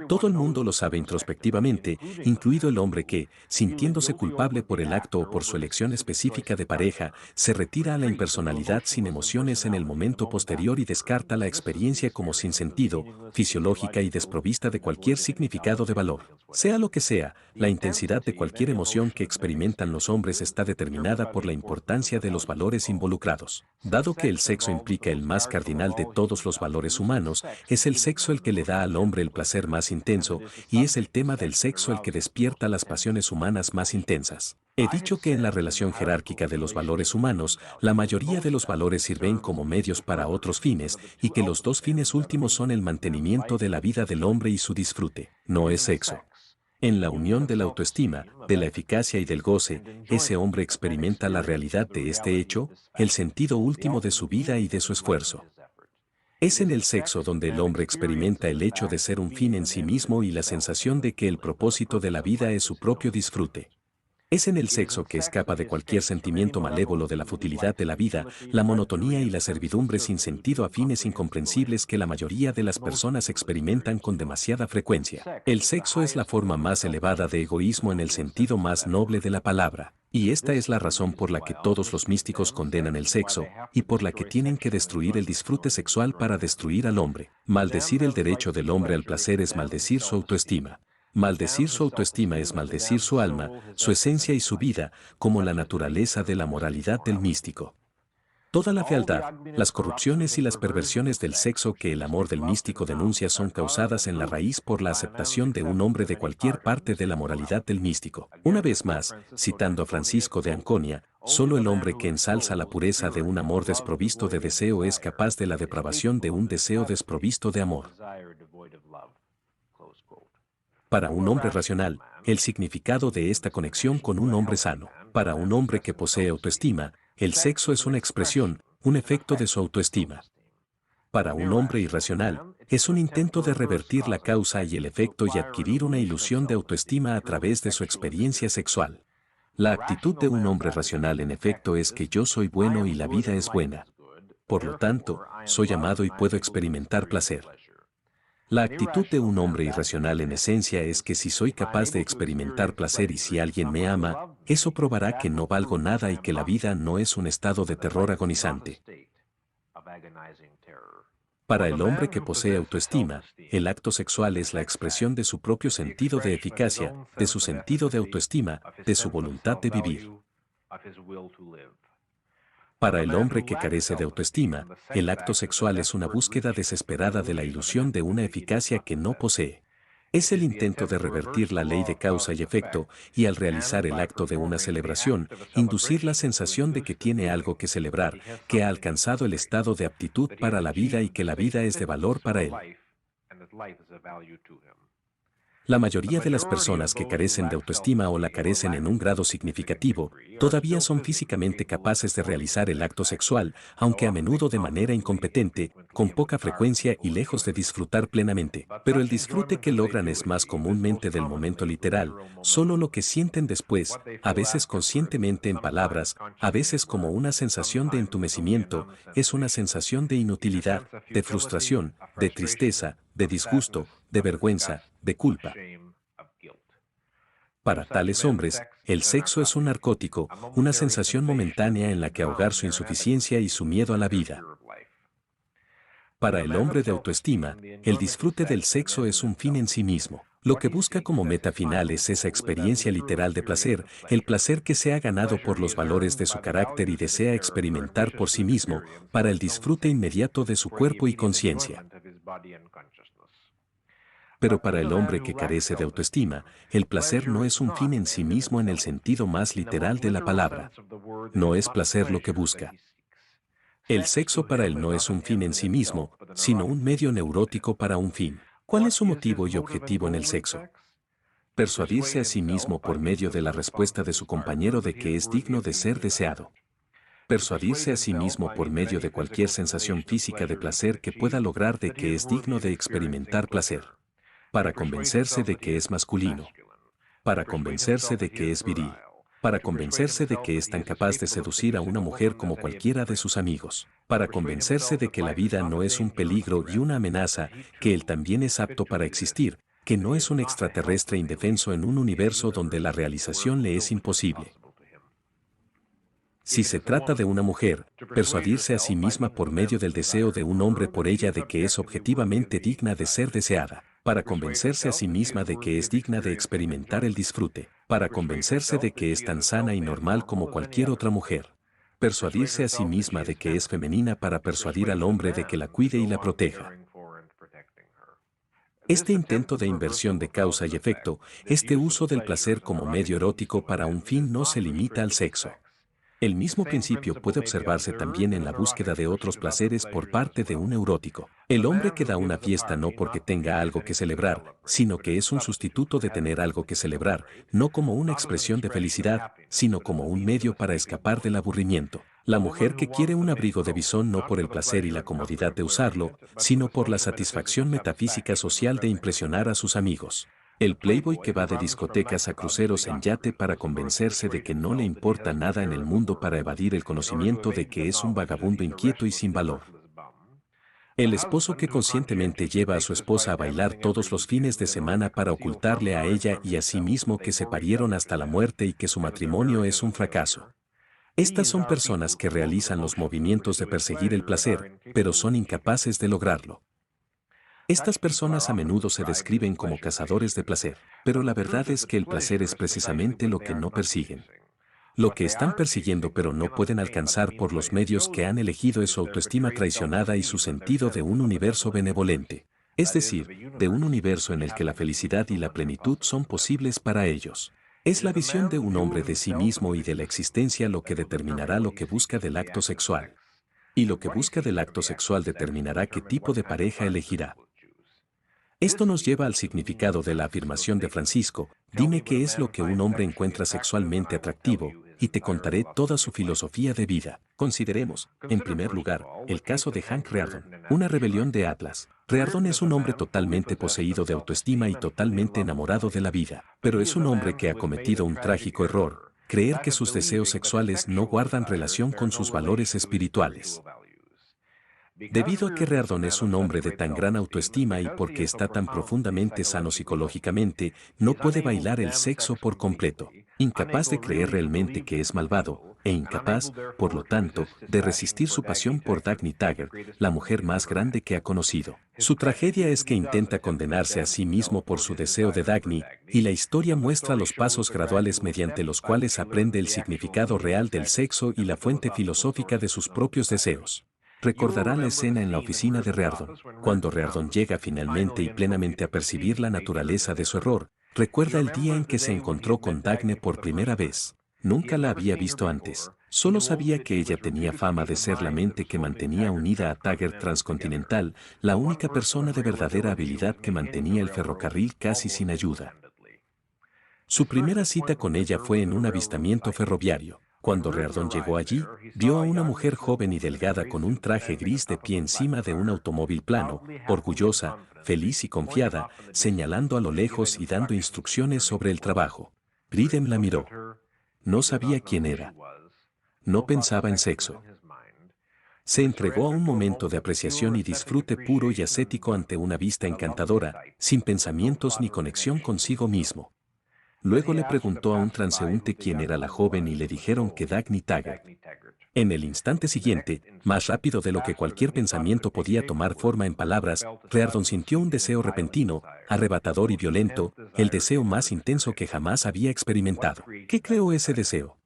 Todo el mundo lo sabe introspectivamente, incluido el hombre que, sintiéndose culpable por el acto o por su elección específica de pareja, se retira a la impersonalidad sin emociones en el momento posterior y descarta la experiencia como sin sentido, fisiológica y desprovista de cualquier significado de valor. Sea lo que sea, la intensidad de cualquier emoción que experimentan los hombres está determinada por la importancia de los valores involucrados. Dado que el sexo implica el más cardinal de todos los valores humanos, es el sexo el que le da al hombre el placer más intenso, y es el tema del sexo el que despierta las pasiones humanas más intensas. He dicho que en la relación jerárquica de los valores humanos, la mayoría de los valores sirven como medios para otros fines, y que los dos fines últimos son el mantenimiento de la vida del hombre y su disfrute. No es sexo. En la unión de la autoestima, de la eficacia y del goce, ese hombre experimenta la realidad de este hecho, el sentido último de su vida y de su esfuerzo. Es en el sexo donde el hombre experimenta el hecho de ser un fin en sí mismo y la sensación de que el propósito de la vida es su propio disfrute. Es en el sexo que escapa de cualquier sentimiento malévolo de la futilidad de la vida, la monotonía y la servidumbre sin sentido a fines incomprensibles que la mayoría de las personas experimentan con demasiada frecuencia. El sexo es la forma más elevada de egoísmo en el sentido más noble de la palabra, y esta es la razón por la que todos los místicos condenan el sexo, y por la que tienen que destruir el disfrute sexual para destruir al hombre. Maldecir el derecho del hombre al placer es maldecir su autoestima. Maldecir su autoestima es maldecir su alma, su esencia y su vida, como la naturaleza de la moralidad del místico. Toda la fealdad, las corrupciones y las perversiones del sexo que el amor del místico denuncia son causadas en la raíz por la aceptación de un hombre de cualquier parte de la moralidad del místico. Una vez más, citando a Francisco de Anconia, solo el hombre que ensalza la pureza de un amor desprovisto de deseo es capaz de la depravación de un deseo desprovisto de amor. Para un hombre racional, el significado de esta conexión con un hombre sano. Para un hombre que posee autoestima, el sexo es una expresión, un efecto de su autoestima. Para un hombre irracional, es un intento de revertir la causa y el efecto y adquirir una ilusión de autoestima a través de su experiencia sexual. La actitud de un hombre racional en efecto es que yo soy bueno y la vida es buena. Por lo tanto, soy amado y puedo experimentar placer. La actitud de un hombre irracional en esencia es que si soy capaz de experimentar placer y si alguien me ama, eso probará que no valgo nada y que la vida no es un estado de terror agonizante. Para el hombre que posee autoestima, el acto sexual es la expresión de su propio sentido de eficacia, de su sentido de autoestima, de su voluntad de vivir. Para el hombre que carece de autoestima, el acto sexual es una búsqueda desesperada de la ilusión de una eficacia que no posee. Es el intento de revertir la ley de causa y efecto, y al realizar el acto de una celebración, inducir la sensación de que tiene algo que celebrar, que ha alcanzado el estado de aptitud para la vida y que la vida es de valor para él. La mayoría de las personas que carecen de autoestima o la carecen en un grado significativo, todavía son físicamente capaces de realizar el acto sexual, aunque a menudo de manera incompetente, con poca frecuencia y lejos de disfrutar plenamente. Pero el disfrute que logran es más comúnmente del momento literal, solo lo que sienten después, a veces conscientemente en palabras, a veces como una sensación de entumecimiento, es una sensación de inutilidad, de frustración, de tristeza, de disgusto, de vergüenza, de culpa. Para tales hombres, el sexo es un narcótico, una sensación momentánea en la que ahogar su insuficiencia y su miedo a la vida. Para el hombre de autoestima, el disfrute del sexo es un fin en sí mismo. Lo que busca como meta final es esa experiencia literal de placer, el placer que se ha ganado por los valores de su carácter y desea experimentar por sí mismo, para el disfrute inmediato de su cuerpo y conciencia. Pero para el hombre que carece de autoestima, el placer no es un fin en sí mismo en el sentido más literal de la palabra. No es placer lo que busca. El sexo para él no es un fin en sí mismo, sino un medio neurótico para un fin. ¿Cuál es su motivo y objetivo en el sexo? Persuadirse a sí mismo por medio de la respuesta de su compañero de que es digno de ser deseado. Persuadirse a sí mismo por medio de cualquier sensación física de placer que pueda lograr de que es digno de experimentar placer. Para convencerse de que es masculino. Para convencerse de que es viril. Para convencerse de que es tan capaz de seducir a una mujer como cualquiera de sus amigos. Para convencerse de que la vida no es un peligro y una amenaza, que él también es apto para existir, que no es un extraterrestre indefenso en un universo donde la realización le es imposible. Si se trata de una mujer, persuadirse a sí misma por medio del deseo de un hombre por ella de que es objetivamente digna de ser deseada, para convencerse a sí misma de que es digna de experimentar el disfrute, para convencerse de que es tan sana y normal como cualquier otra mujer. Persuadirse a sí misma de que es femenina para persuadir al hombre de que la cuide y la proteja. Este intento de inversión de causa y efecto, este uso del placer como medio erótico para un fin no se limita al sexo. El mismo principio puede observarse también en la búsqueda de otros placeres por parte de un neurótico. El hombre que da una fiesta no porque tenga algo que celebrar, sino que es un sustituto de tener algo que celebrar, no como una expresión de felicidad, sino como un medio para escapar del aburrimiento. La mujer que quiere un abrigo de bisón no por el placer y la comodidad de usarlo, sino por la satisfacción metafísica social de impresionar a sus amigos. El playboy que va de discotecas a cruceros en yate para convencerse de que no le importa nada en el mundo para evadir el conocimiento de que es un vagabundo inquieto y sin valor. El esposo que conscientemente lleva a su esposa a bailar todos los fines de semana para ocultarle a ella y a sí mismo que se parieron hasta la muerte y que su matrimonio es un fracaso. Estas son personas que realizan los movimientos de perseguir el placer, pero son incapaces de lograrlo. Estas personas a menudo se describen como cazadores de placer, pero la verdad es que el placer es precisamente lo que no persiguen. Lo que están persiguiendo pero no pueden alcanzar por los medios que han elegido es su autoestima traicionada y su sentido de un universo benevolente, es decir, de un universo en el que la felicidad y la plenitud son posibles para ellos. Es la visión de un hombre de sí mismo y de la existencia lo que determinará lo que busca del acto sexual. Y lo que busca del acto sexual determinará qué tipo de pareja elegirá. Esto nos lleva al significado de la afirmación de Francisco: dime qué es lo que un hombre encuentra sexualmente atractivo, y te contaré toda su filosofía de vida. Consideremos, en primer lugar, el caso de Hank Reardon, una rebelión de Atlas. Reardon es un hombre totalmente poseído de autoestima y totalmente enamorado de la vida, pero es un hombre que ha cometido un trágico error: creer que sus deseos sexuales no guardan relación con sus valores espirituales. Debido a que Reardon es un hombre de tan gran autoestima y porque está tan profundamente sano psicológicamente, no puede bailar el sexo por completo, incapaz de creer realmente que es malvado, e incapaz, por lo tanto, de resistir su pasión por Dagny Taggart, la mujer más grande que ha conocido. Su tragedia es que intenta condenarse a sí mismo por su deseo de Dagny, y la historia muestra los pasos graduales mediante los cuales aprende el significado real del sexo y la fuente filosófica de sus propios deseos. Recordará la escena en la oficina de Reardon, cuando Reardon llega finalmente y plenamente a percibir la naturaleza de su error. Recuerda el día en que se encontró con Dagny por primera vez. Nunca la había visto antes. Solo sabía que ella tenía fama de ser la mente que mantenía unida a Taggart Transcontinental, la única persona de verdadera habilidad que mantenía el ferrocarril casi sin ayuda. Su primera cita con ella fue en un avistamiento ferroviario. Cuando Reardon llegó allí, vio a una mujer joven y delgada con un traje gris de pie encima de un automóvil plano, orgullosa, feliz y confiada, señalando a lo lejos y dando instrucciones sobre el trabajo. Griden la miró. No sabía quién era. No pensaba en sexo. Se entregó a un momento de apreciación y disfrute puro y ascético ante una vista encantadora, sin pensamientos ni conexión consigo mismo. Luego le preguntó a un transeúnte quién era la joven y le dijeron que Dagny Taggart. En el instante siguiente, más rápido de lo que cualquier pensamiento podía tomar forma en palabras, Reardon sintió un deseo repentino, arrebatador y violento, el deseo más intenso que jamás había experimentado. ¿Qué creó ese deseo?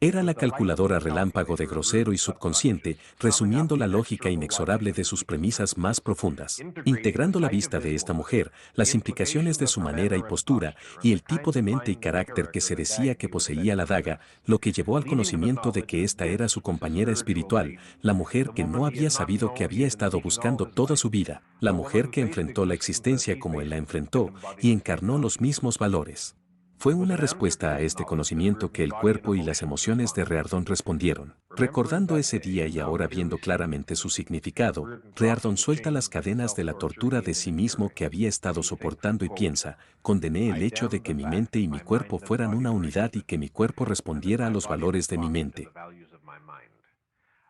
Era la calculadora relámpago de grosero y subconsciente, resumiendo la lógica inexorable de sus premisas más profundas. Integrando la vista de esta mujer, las implicaciones de su manera y postura, y el tipo de mente y carácter que se decía que poseía la daga, lo que llevó al conocimiento de que esta era su compañera espiritual, la mujer que no había sabido que había estado buscando toda su vida, la mujer que enfrentó la existencia como él la enfrentó y encarnó los mismos valores. Fue una respuesta a este conocimiento que el cuerpo y las emociones de Reardon respondieron. Recordando ese día y ahora viendo claramente su significado, Reardon suelta las cadenas de la tortura de sí mismo que había estado soportando y piensa: condené el hecho de que mi mente y mi cuerpo fueran una unidad y que mi cuerpo respondiera a los valores de mi mente.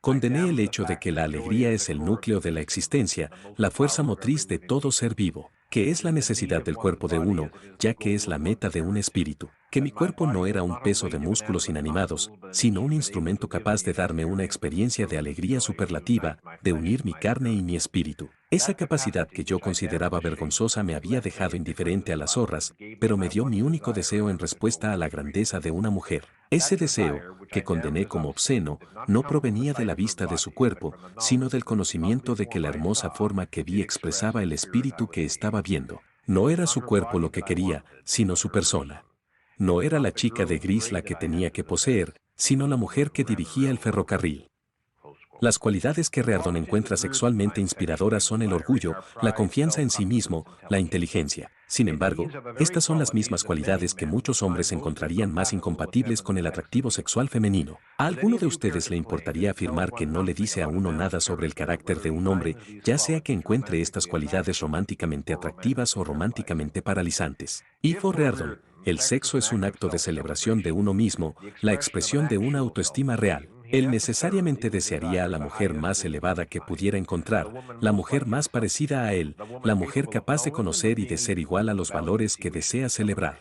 Condené el hecho de que la alegría es el núcleo de la existencia, la fuerza motriz de todo ser vivo, que es la necesidad del cuerpo de uno, ya que es la meta de un espíritu, que mi cuerpo no era un peso de músculos inanimados, sino un instrumento capaz de darme una experiencia de alegría superlativa, de unir mi carne y mi espíritu. Esa capacidad que yo consideraba vergonzosa me había dejado indiferente a las zorras, pero me dio mi único deseo en respuesta a la grandeza de una mujer. Ese deseo, que condené como obsceno, no provenía de la vista de su cuerpo, sino del conocimiento de que la hermosa forma que vi expresaba el espíritu que estaba viendo. No era su cuerpo lo que quería, sino su persona. No era la chica de gris la que tenía que poseer, sino la mujer que dirigía el ferrocarril. Las cualidades que Reardon encuentra sexualmente inspiradoras son el orgullo, la confianza en sí mismo, la inteligencia. Sin embargo, estas son las mismas cualidades que muchos hombres encontrarían más incompatibles con el atractivo sexual femenino. ¿A alguno de ustedes le importaría afirmar que no le dice a uno nada sobre el carácter de un hombre, ya sea que encuentre estas cualidades románticamente atractivas o románticamente paralizantes? Ivo Reardon: el sexo es un acto de celebración de uno mismo, la expresión de una autoestima real. Él necesariamente desearía a la mujer más elevada que pudiera encontrar, la mujer más parecida a él, la mujer capaz de conocer y de ser igual a los valores que desea celebrar.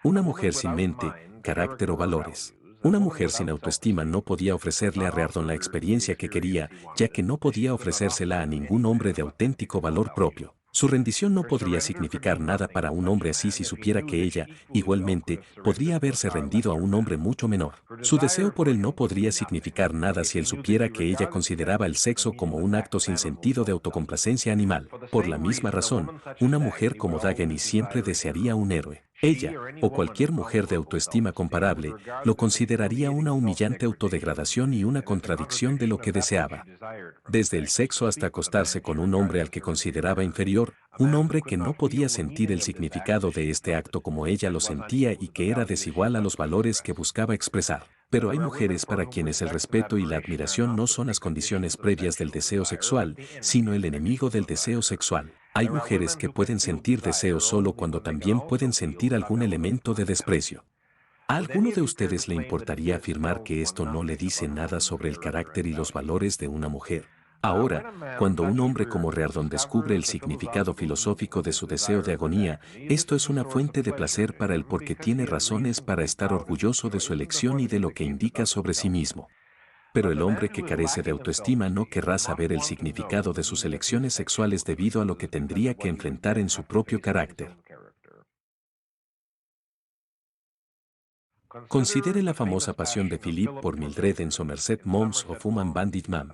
Una mujer sin mente, carácter o valores. Una mujer sin autoestima no podía ofrecerle a Reardon la experiencia que quería, ya que no podía ofrecérsela a ningún hombre de auténtico valor propio. Su rendición no podría significar nada para un hombre así si supiera que ella, igualmente, podría haberse rendido a un hombre mucho menor. Su deseo por él no podría significar nada si él supiera que ella consideraba el sexo como un acto sin sentido de autocomplacencia animal. Por la misma razón, una mujer como Dagny siempre desearía un héroe. Ella, o cualquier mujer de autoestima comparable, lo consideraría una humillante autodegradación y una contradicción de lo que deseaba. Desde el sexo hasta acostarse con un hombre al que consideraba inferior, un hombre que no podía sentir el significado de este acto como ella lo sentía y que era desigual a los valores que buscaba expresar. Pero hay mujeres para quienes el respeto y la admiración no son las condiciones previas del deseo sexual, sino el enemigo del deseo sexual. Hay mujeres que pueden sentir deseo solo cuando también pueden sentir algún elemento de desprecio. ¿A alguno de ustedes le importaría afirmar que esto no le dice nada sobre el carácter y los valores de una mujer? Ahora, cuando un hombre como Reardon descubre el significado filosófico de su deseo de agonía, esto es una fuente de placer para él porque tiene razones para estar orgulloso de su elección y de lo que indica sobre sí mismo. Pero el hombre que carece de autoestima no querrá saber el significado de sus elecciones sexuales debido a lo que tendría que enfrentar en su propio carácter. Considere la famosa pasión de Philip por Mildred en Somerset Maugham of Human Bandit Mam.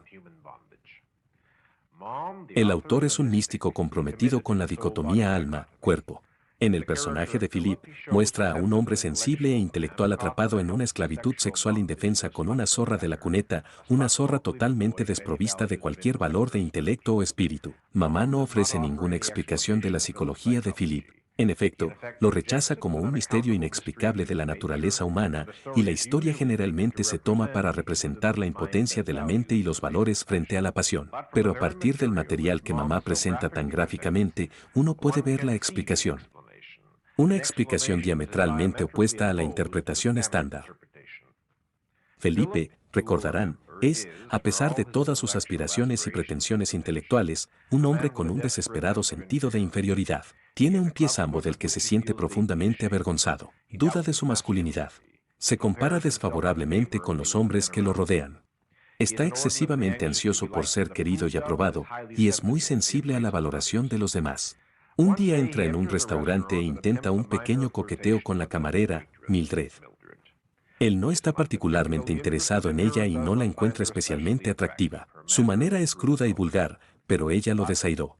El autor es un místico comprometido con la dicotomía alma-cuerpo. En el personaje de Philip, muestra a un hombre sensible e intelectual atrapado en una esclavitud sexual indefensa con una zorra de la cuneta, una zorra totalmente desprovista de cualquier valor de intelecto o espíritu. Mamá no ofrece ninguna explicación de la psicología de Philip. En efecto, lo rechaza como un misterio inexplicable de la naturaleza humana, y la historia generalmente se toma para representar la impotencia de la mente y los valores frente a la pasión. Pero a partir del material que mamá presenta tan gráficamente, uno puede ver la explicación. Una explicación diametralmente opuesta a la interpretación estándar. Felipe, recordarán, es, a pesar de todas sus aspiraciones y pretensiones intelectuales, un hombre con un desesperado sentido de inferioridad. Tiene un pie sambo del que se siente profundamente avergonzado. Duda de su masculinidad. Se compara desfavorablemente con los hombres que lo rodean. Está excesivamente ansioso por ser querido y aprobado, y es muy sensible a la valoración de los demás. Un día entra en un restaurante e intenta un pequeño coqueteo con la camarera, Mildred. Él no está particularmente interesado en ella y no la encuentra especialmente atractiva. Su manera es cruda y vulgar, pero ella lo desairó.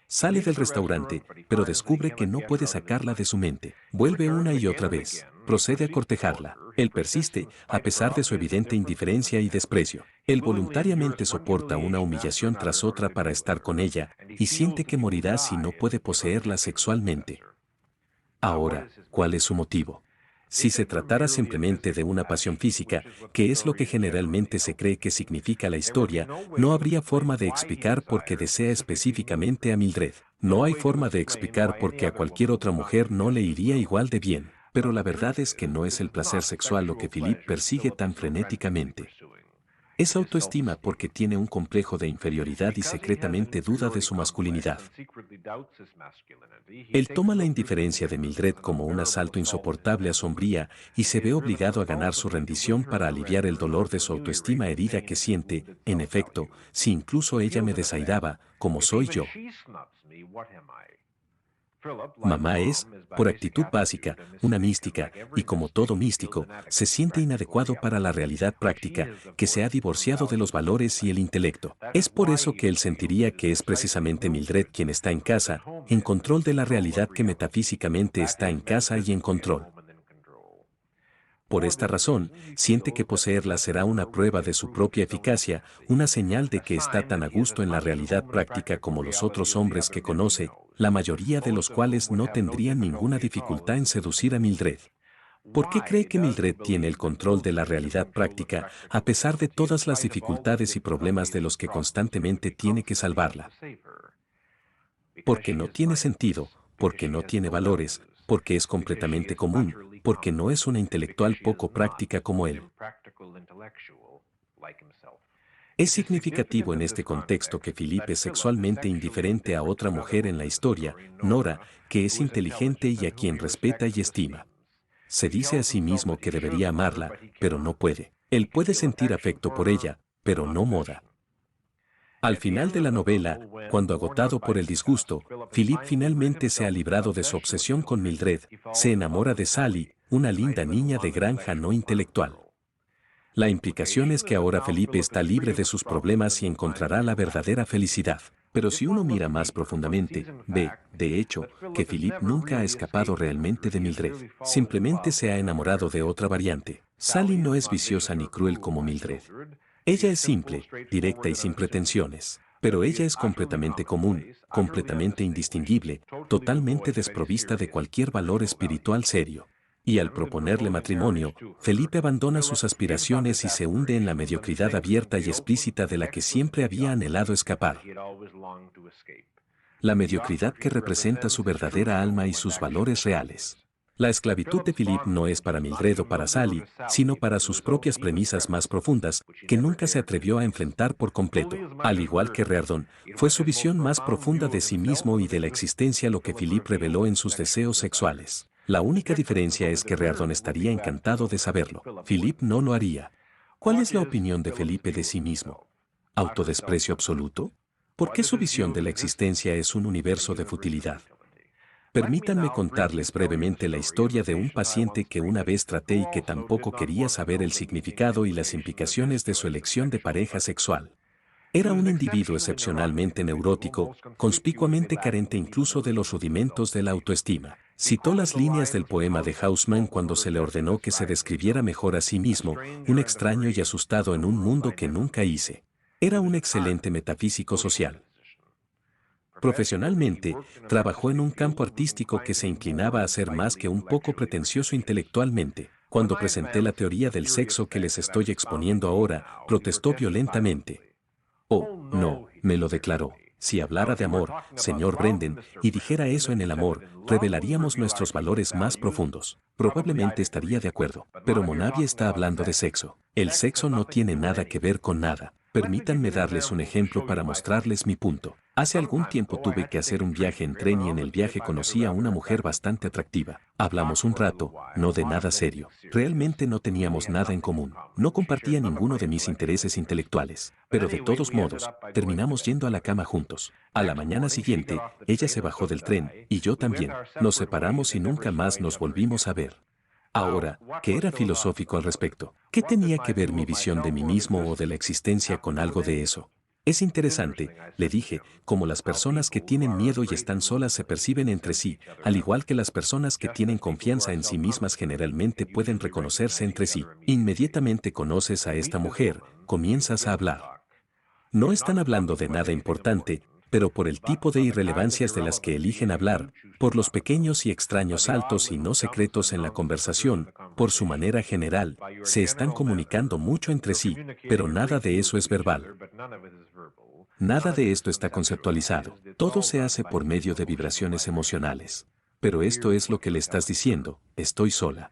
Sale del restaurante, pero descubre que no puede sacarla de su mente. Vuelve una y otra vez. Procede a cortejarla. Él persiste, a pesar de su evidente indiferencia y desprecio. Él voluntariamente soporta una humillación tras otra para estar con ella, y siente que morirá si no puede poseerla sexualmente. Ahora, ¿cuál es su motivo? Si se tratara simplemente de una pasión física, que es lo que generalmente se cree que significa la historia, no habría forma de explicar por qué desea específicamente a Mildred. No hay forma de explicar por qué a cualquier otra mujer no le iría igual de bien. Pero la verdad es que no es el placer sexual lo que Philippe persigue tan frenéticamente. Es autoestima porque tiene un complejo de inferioridad y secretamente duda de su masculinidad. Él toma la indiferencia de Mildred como un asalto insoportable a su hombría y se ve obligado a ganar su rendición para aliviar el dolor de su autoestima herida que siente, en efecto, si incluso ella me desairaba, como soy yo. Mamá es, por actitud básica, una mística, y como todo místico, se siente inadecuado para la realidad práctica, que se ha divorciado de los valores y el intelecto. Es por eso que él sentiría que es precisamente Mildred quien está en casa, en control de la realidad que metafísicamente está en casa y en control. Por esta razón, siente que poseerla será una prueba de su propia eficacia, una señal de que está tan a gusto en la realidad práctica como los otros hombres que conoce, la mayoría de los cuales no tendrían ninguna dificultad en seducir a Mildred. ¿Por qué cree que Mildred tiene el control de la realidad práctica, a pesar de todas las dificultades y problemas de los que constantemente tiene que salvarla? Porque no tiene sentido, porque no tiene valores, porque es completamente común, porque no es una intelectual poco práctica como él. Es significativo en este contexto que Philippe es sexualmente indiferente a otra mujer en la historia, Nora, que es inteligente y a quien respeta y estima. Se dice a sí mismo que debería amarla, pero no puede. Él puede sentir afecto por ella, pero no moda. Al final de la novela, cuando agotado por el disgusto, Philippe finalmente se ha librado de su obsesión con Mildred, se enamora de Sally, una linda niña de granja no intelectual. La implicación es que ahora Felipe está libre de sus problemas y encontrará la verdadera felicidad. Pero si uno mira más profundamente, ve, de hecho, que Philippe nunca ha escapado realmente de Mildred. Simplemente se ha enamorado de otra variante. Sally no es viciosa ni cruel como Mildred. Ella es simple, directa y sin pretensiones. Pero ella es completamente común, completamente indistinguible, totalmente desprovista de cualquier valor espiritual serio. Y al proponerle matrimonio, Felipe abandona sus aspiraciones y se hunde en la mediocridad abierta y explícita de la que siempre había anhelado escapar. La mediocridad que representa su verdadera alma y sus valores reales. La esclavitud de Philippe no es para Mildred o para Sally, sino para sus propias premisas más profundas, que nunca se atrevió a enfrentar por completo. Al igual que Reardon, fue su visión más profunda de sí mismo y de la existencia lo que Philippe reveló en sus deseos sexuales. La única diferencia es que Reardon estaría encantado de saberlo. Philippe no lo haría. ¿Cuál es la opinión de Felipe de sí mismo? ¿Autodesprecio absoluto? ¿Por qué su visión de la existencia es un universo de futilidad? Permítanme contarles brevemente la historia de un paciente que una vez traté y que tampoco quería saber el significado y las implicaciones de su elección de pareja sexual. Era un individuo excepcionalmente neurótico, conspicuamente carente incluso de los rudimentos de la autoestima. Citó las líneas del poema de Hausmann cuando se le ordenó que se describiera mejor a sí mismo, un extraño y asustado en un mundo que nunca hice. Era un excelente metafísico social. Profesionalmente, trabajó en un campo artístico que se inclinaba a ser más que un poco pretencioso intelectualmente. Cuando presenté la teoría del sexo que les estoy exponiendo ahora, protestó violentamente. Oh, no, me lo declaró. Si hablara de amor, señor Brendan, y dijera eso en el amor, revelaríamos nuestros valores más profundos. Probablemente estaría de acuerdo, pero Monavia está hablando de sexo. El sexo no tiene nada que ver con nada. Permítanme darles un ejemplo para mostrarles mi punto. Hace algún tiempo tuve que hacer un viaje en tren y en el viaje conocí a una mujer bastante atractiva. Hablamos un rato, no de nada serio. Realmente no teníamos nada en común. No compartía ninguno de mis intereses intelectuales. Pero de todos modos, terminamos yendo a la cama juntos. A la mañana siguiente, ella se bajó del tren, y yo también. Nos separamos y nunca más nos volvimos a ver. Ahora, ¿qué era filosófico al respecto? ¿Qué tenía que ver mi visión de mí mismo o de la existencia con algo de eso? Es interesante, le dije, cómo las personas que tienen miedo y están solas se perciben entre sí, al igual que las personas que tienen confianza en sí mismas generalmente pueden reconocerse entre sí. Inmediatamente conoces a esta mujer, comienzas a hablar. No están hablando de nada importante, pero por el tipo de irrelevancias de las que eligen hablar, por los pequeños y extraños saltos y no secretos en la conversación, por su manera general, se están comunicando mucho entre sí, pero nada de eso es verbal. Nada de esto está conceptualizado. Todo se hace por medio de vibraciones emocionales. Pero esto es lo que le estás diciendo: estoy sola.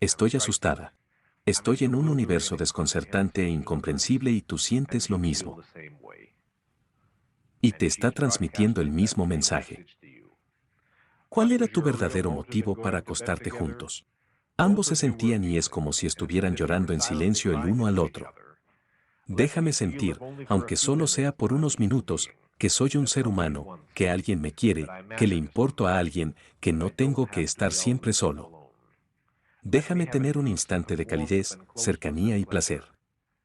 Estoy asustada. Estoy en un universo desconcertante e incomprensible y tú sientes lo mismo. Y te está transmitiendo el mismo mensaje. ¿Cuál era tu verdadero motivo para acostarte juntos? Ambos se sentían y es como si estuvieran llorando en silencio el uno al otro. Déjame sentir, aunque solo sea por unos minutos, que soy un ser humano, que alguien me quiere, que le importo a alguien, que no tengo que estar siempre solo. Déjame tener un instante de calidez, cercanía y placer.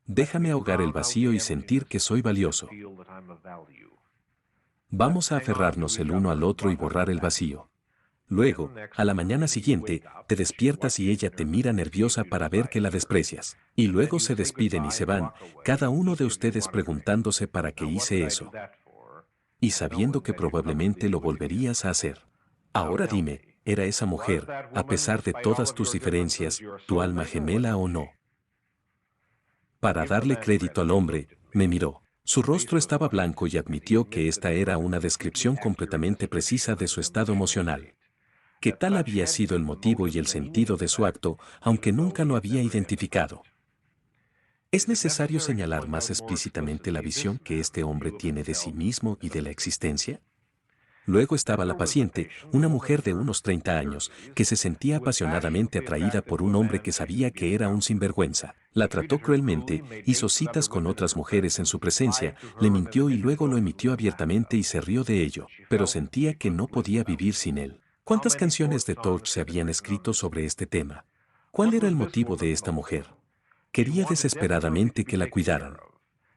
Déjame ahogar el vacío y sentir que soy valioso. Vamos a aferrarnos el uno al otro y borrar el vacío. Luego, a la mañana siguiente, te despiertas y ella te mira nerviosa para ver que la desprecias. Y luego se despiden y se van, cada uno de ustedes preguntándose para qué hice eso. Y sabiendo que probablemente lo volverías a hacer. Ahora dime, ¿era esa mujer, a pesar de todas tus diferencias, tu alma gemela o no? Para darle crédito al hombre, me miró. Su rostro estaba blanco y admitió que esta era una descripción completamente precisa de su estado emocional. Que tal había sido el motivo y el sentido de su acto, aunque nunca lo había identificado. ¿Es necesario señalar más explícitamente la visión que este hombre tiene de sí mismo y de la existencia? Luego estaba la paciente, una mujer de unos 30 años, que se sentía apasionadamente atraída por un hombre que sabía que era un sinvergüenza. La trató cruelmente, hizo citas con otras mujeres en su presencia, le mintió y luego lo emitió abiertamente y se rió de ello, pero sentía que no podía vivir sin él. ¿Cuántas canciones de Torch se habían escrito sobre este tema? ¿Cuál era el motivo de esta mujer? Quería desesperadamente que la cuidaran.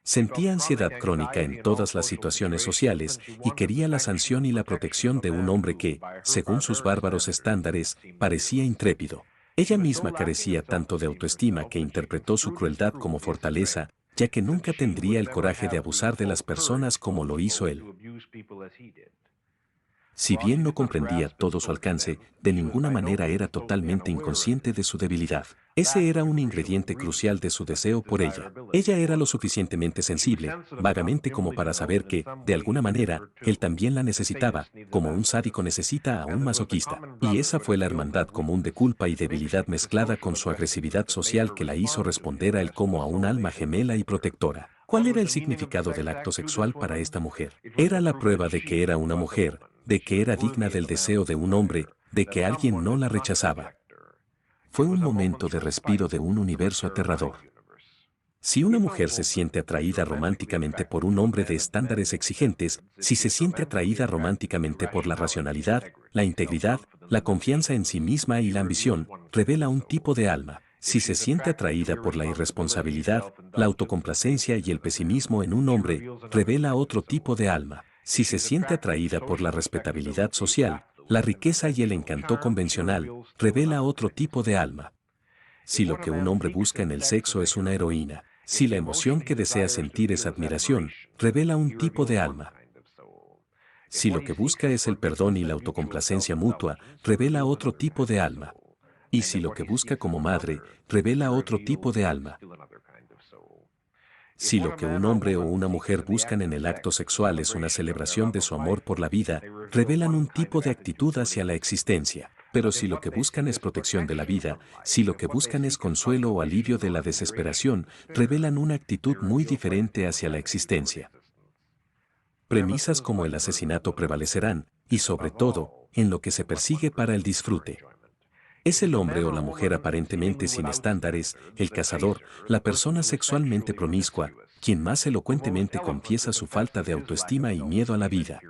Sentía ansiedad crónica en todas las situaciones sociales y quería la sanción y la protección de un hombre que, según sus bárbaros estándares, parecía intrépido. Ella misma carecía tanto de autoestima que interpretó su crueldad como fortaleza, ya que nunca tendría el coraje de abusar de las personas como lo hizo él. Si bien no comprendía todo su alcance, de ninguna manera era totalmente inconsciente de su debilidad. Ese era un ingrediente crucial de su deseo por ella. Ella era lo suficientemente sensible, vagamente como para saber que, de alguna manera, él también la necesitaba, como un sádico necesita a un masoquista. Y esa fue la hermandad común de culpa y debilidad mezclada con su agresividad social que la hizo responder a él como a un alma gemela y protectora. ¿Cuál era el significado del acto sexual para esta mujer? Era la prueba de que era una mujer, de que era digna del deseo de un hombre, de que alguien no la rechazaba. Fue un momento de respiro de un universo aterrador. Si una mujer se siente atraída románticamente por un hombre de estándares exigentes, si se siente atraída románticamente por la racionalidad, la integridad, la confianza en sí misma y la ambición, revela un tipo de alma. Si se siente atraída por la irresponsabilidad, la autocomplacencia y el pesimismo en un hombre, revela otro tipo de alma. Si se siente atraída por la respetabilidad social, la riqueza y el encanto convencional, revela otro tipo de alma. Si lo que un hombre busca en el sexo es una heroína, si la emoción que desea sentir es admiración, revela un tipo de alma. Si lo que busca es el perdón y la autocomplacencia mutua, revela otro tipo de alma. Y si lo que busca como madre, revela otro tipo de alma. Si lo que un hombre o una mujer buscan en el acto sexual es una celebración de su amor por la vida, revelan un tipo de actitud hacia la existencia. Pero si lo que buscan es protección de la vida, si lo que buscan es consuelo o alivio de la desesperación, revelan una actitud muy diferente hacia la existencia. Premisas como el asesinato prevalecerán, y sobre todo, en lo que se persigue para el disfrute. Es el hombre o la mujer aparentemente sin estándares, el cazador, la persona sexualmente promiscua, quien más elocuentemente confiesa su falta de autoestima y miedo a la vida.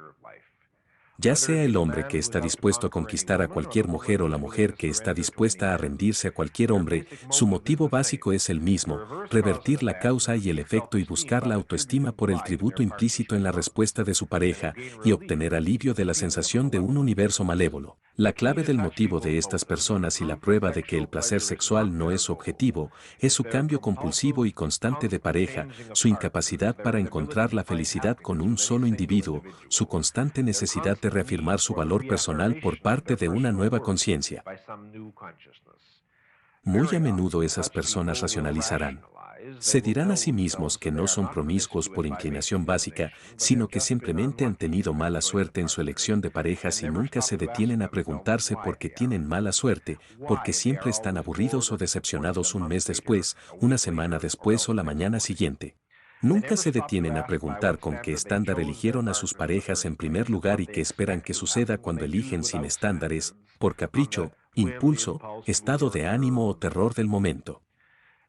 Ya sea el hombre que está dispuesto a conquistar a cualquier mujer o la mujer que está dispuesta a rendirse a cualquier hombre, su motivo básico es el mismo: revertir la causa y el efecto y buscar la autoestima por el tributo implícito en la respuesta de su pareja y obtener alivio de la sensación de un universo malévolo. La clave del motivo de estas personas y la prueba de que el placer sexual no es su objetivo es su cambio compulsivo y constante de pareja, su incapacidad para encontrar la felicidad con un solo individuo, su constante necesidad de reafirmar su valor personal por parte de una nueva conciencia. Muy a menudo esas personas racionalizarán. Se dirán a sí mismos que no son promiscuos por inclinación básica, sino que simplemente han tenido mala suerte en su elección de parejas y nunca se detienen a preguntarse por qué tienen mala suerte, porque siempre están aburridos o decepcionados un mes después, una semana después o la mañana siguiente. Nunca se detienen a preguntar con qué estándar eligieron a sus parejas en primer lugar y qué esperan que suceda cuando eligen sin estándares, por capricho, impulso, estado de ánimo o terror del momento.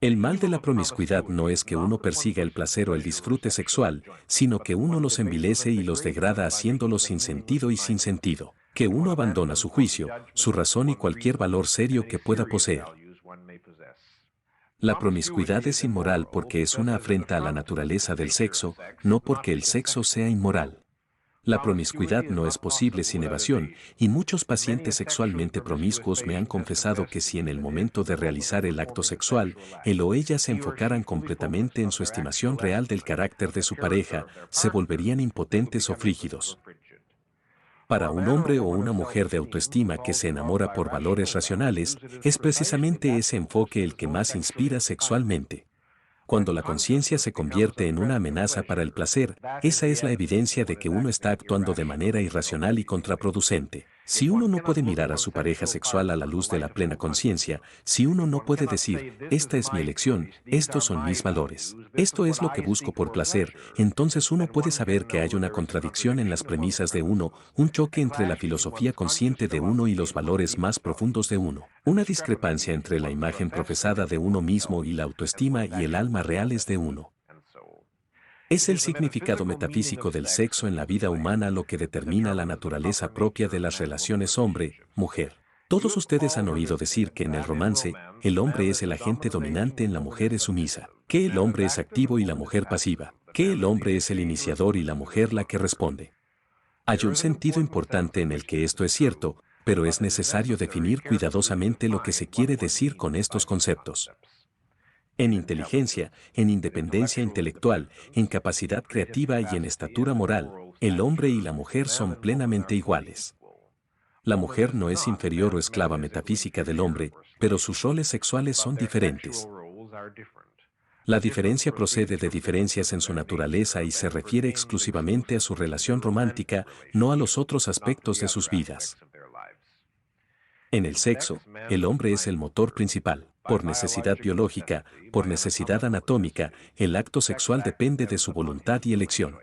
El mal de la promiscuidad no es que uno persiga el placer o el disfrute sexual, sino que uno los envilece y los degrada haciéndolos sin sentido y sin sentido, que uno abandona su juicio, su razón y cualquier valor serio que pueda poseer. La promiscuidad es inmoral porque es una afrenta a la naturaleza del sexo, no porque el sexo sea inmoral. La promiscuidad no es posible sin evasión, y muchos pacientes sexualmente promiscuos me han confesado que si en el momento de realizar el acto sexual, él o ella se enfocaran completamente en su estimación real del carácter de su pareja, se volverían impotentes o frígidos. Para un hombre o una mujer de autoestima que se enamora por valores racionales, es precisamente ese enfoque el que más inspira sexualmente. Cuando la conciencia se convierte en una amenaza para el placer, esa es la evidencia de que uno está actuando de manera irracional y contraproducente. Si uno no puede mirar a su pareja sexual a la luz de la plena conciencia, si uno no puede decir, esta es mi elección, estos son mis valores, esto es lo que busco por placer, entonces uno puede saber que hay una contradicción en las premisas de uno, un choque entre la filosofía consciente de uno y los valores más profundos de uno, una discrepancia entre la imagen profesada de uno mismo y la autoestima y el alma reales de uno. Es el significado metafísico del sexo en la vida humana lo que determina la naturaleza propia de las relaciones hombre-mujer. Todos ustedes han oído decir que en el romance, el hombre es el agente dominante y la mujer es sumisa, que el hombre es activo y la mujer pasiva, que el hombre es el iniciador y la mujer la que responde. Hay un sentido importante en el que esto es cierto, pero es necesario definir cuidadosamente lo que se quiere decir con estos conceptos. En inteligencia, en independencia intelectual, en capacidad creativa y en estatura moral, el hombre y la mujer son plenamente iguales. La mujer no es inferior o esclava metafísica del hombre, pero sus roles sexuales son diferentes. La diferencia procede de diferencias en su naturaleza y se refiere exclusivamente a su relación romántica, no a los otros aspectos de sus vidas. En el sexo, el hombre es el motor principal. Por necesidad biológica, por necesidad anatómica, el acto sexual depende de su voluntad y elección.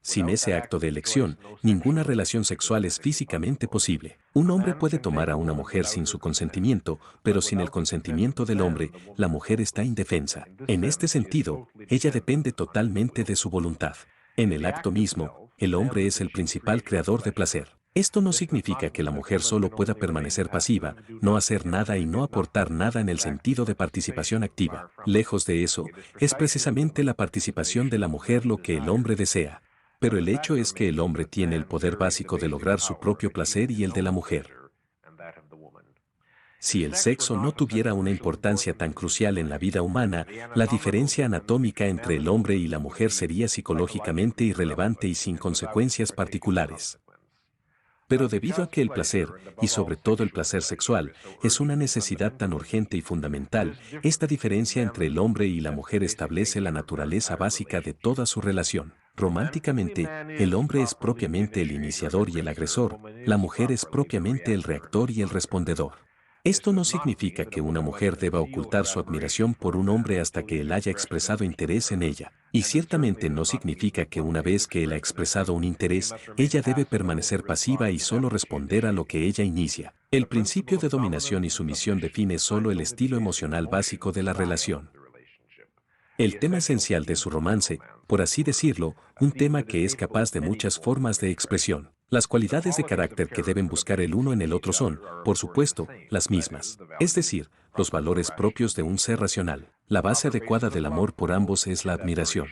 Sin ese acto de elección, ninguna relación sexual es físicamente posible. Un hombre puede tomar a una mujer sin su consentimiento, pero sin el consentimiento del hombre, la mujer está indefensa. En este sentido, ella depende totalmente de su voluntad. En el acto mismo, el hombre es el principal creador de placer. Esto no significa que la mujer solo pueda permanecer pasiva, no hacer nada y no aportar nada en el sentido de participación activa. Lejos de eso, es precisamente la participación de la mujer lo que el hombre desea. Pero el hecho es que el hombre tiene el poder básico de lograr su propio placer y el de la mujer. Si el sexo no tuviera una importancia tan crucial en la vida humana, la diferencia anatómica entre el hombre y la mujer sería psicológicamente irrelevante y sin consecuencias particulares. Pero debido a que el placer, y sobre todo el placer sexual, es una necesidad tan urgente y fundamental, esta diferencia entre el hombre y la mujer establece la naturaleza básica de toda su relación. Románticamente, el hombre es propiamente el iniciador y el agresor, la mujer es propiamente el reactor y el respondedor. Esto no significa que una mujer deba ocultar su admiración por un hombre hasta que él haya expresado interés en ella, y ciertamente no significa que una vez que él ha expresado un interés, ella debe permanecer pasiva y solo responder a lo que ella inicia. El principio de dominación y sumisión define solo el estilo emocional básico de la relación. El tema esencial de su romance, por así decirlo, un tema que es capaz de muchas formas de expresión. Las cualidades de carácter que deben buscar el uno en el otro son, por supuesto, las mismas, es decir, los valores propios de un ser racional. La base adecuada del amor por ambos es la admiración.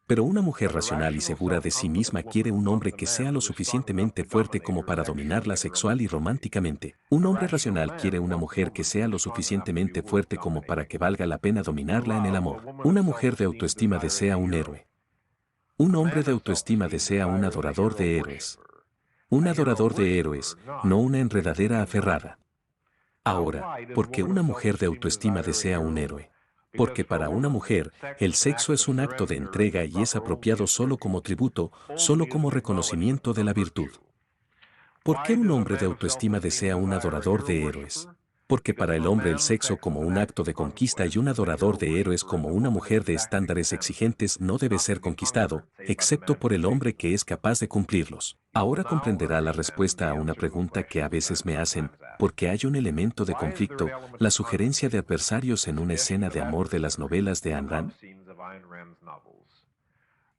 Pero una mujer racional y segura de sí misma quiere un hombre que sea lo suficientemente fuerte como para dominarla sexual y románticamente. Un hombre racional quiere una mujer que sea lo suficientemente fuerte como para que valga la pena dominarla en el amor. Una mujer de autoestima desea un héroe. Un hombre de autoestima desea un adorador de héroes. Un adorador de héroes, no una enredadera aferrada. Ahora, ¿por qué una mujer de autoestima desea un héroe? Porque para una mujer, el sexo es un acto de entrega y es apropiado solo como tributo, solo como reconocimiento de la virtud. ¿Por qué un hombre de autoestima desea un adorador de héroes? Porque para el hombre el sexo como un acto de conquista y un adorador de héroes como una mujer de estándares exigentes no debe ser conquistado, excepto por el hombre que es capaz de cumplirlos. Ahora comprenderá la respuesta a una pregunta que a veces me hacen, porque hay un elemento de conflicto, la sugerencia de adversarios en una escena de amor de las novelas de Ayn Rand.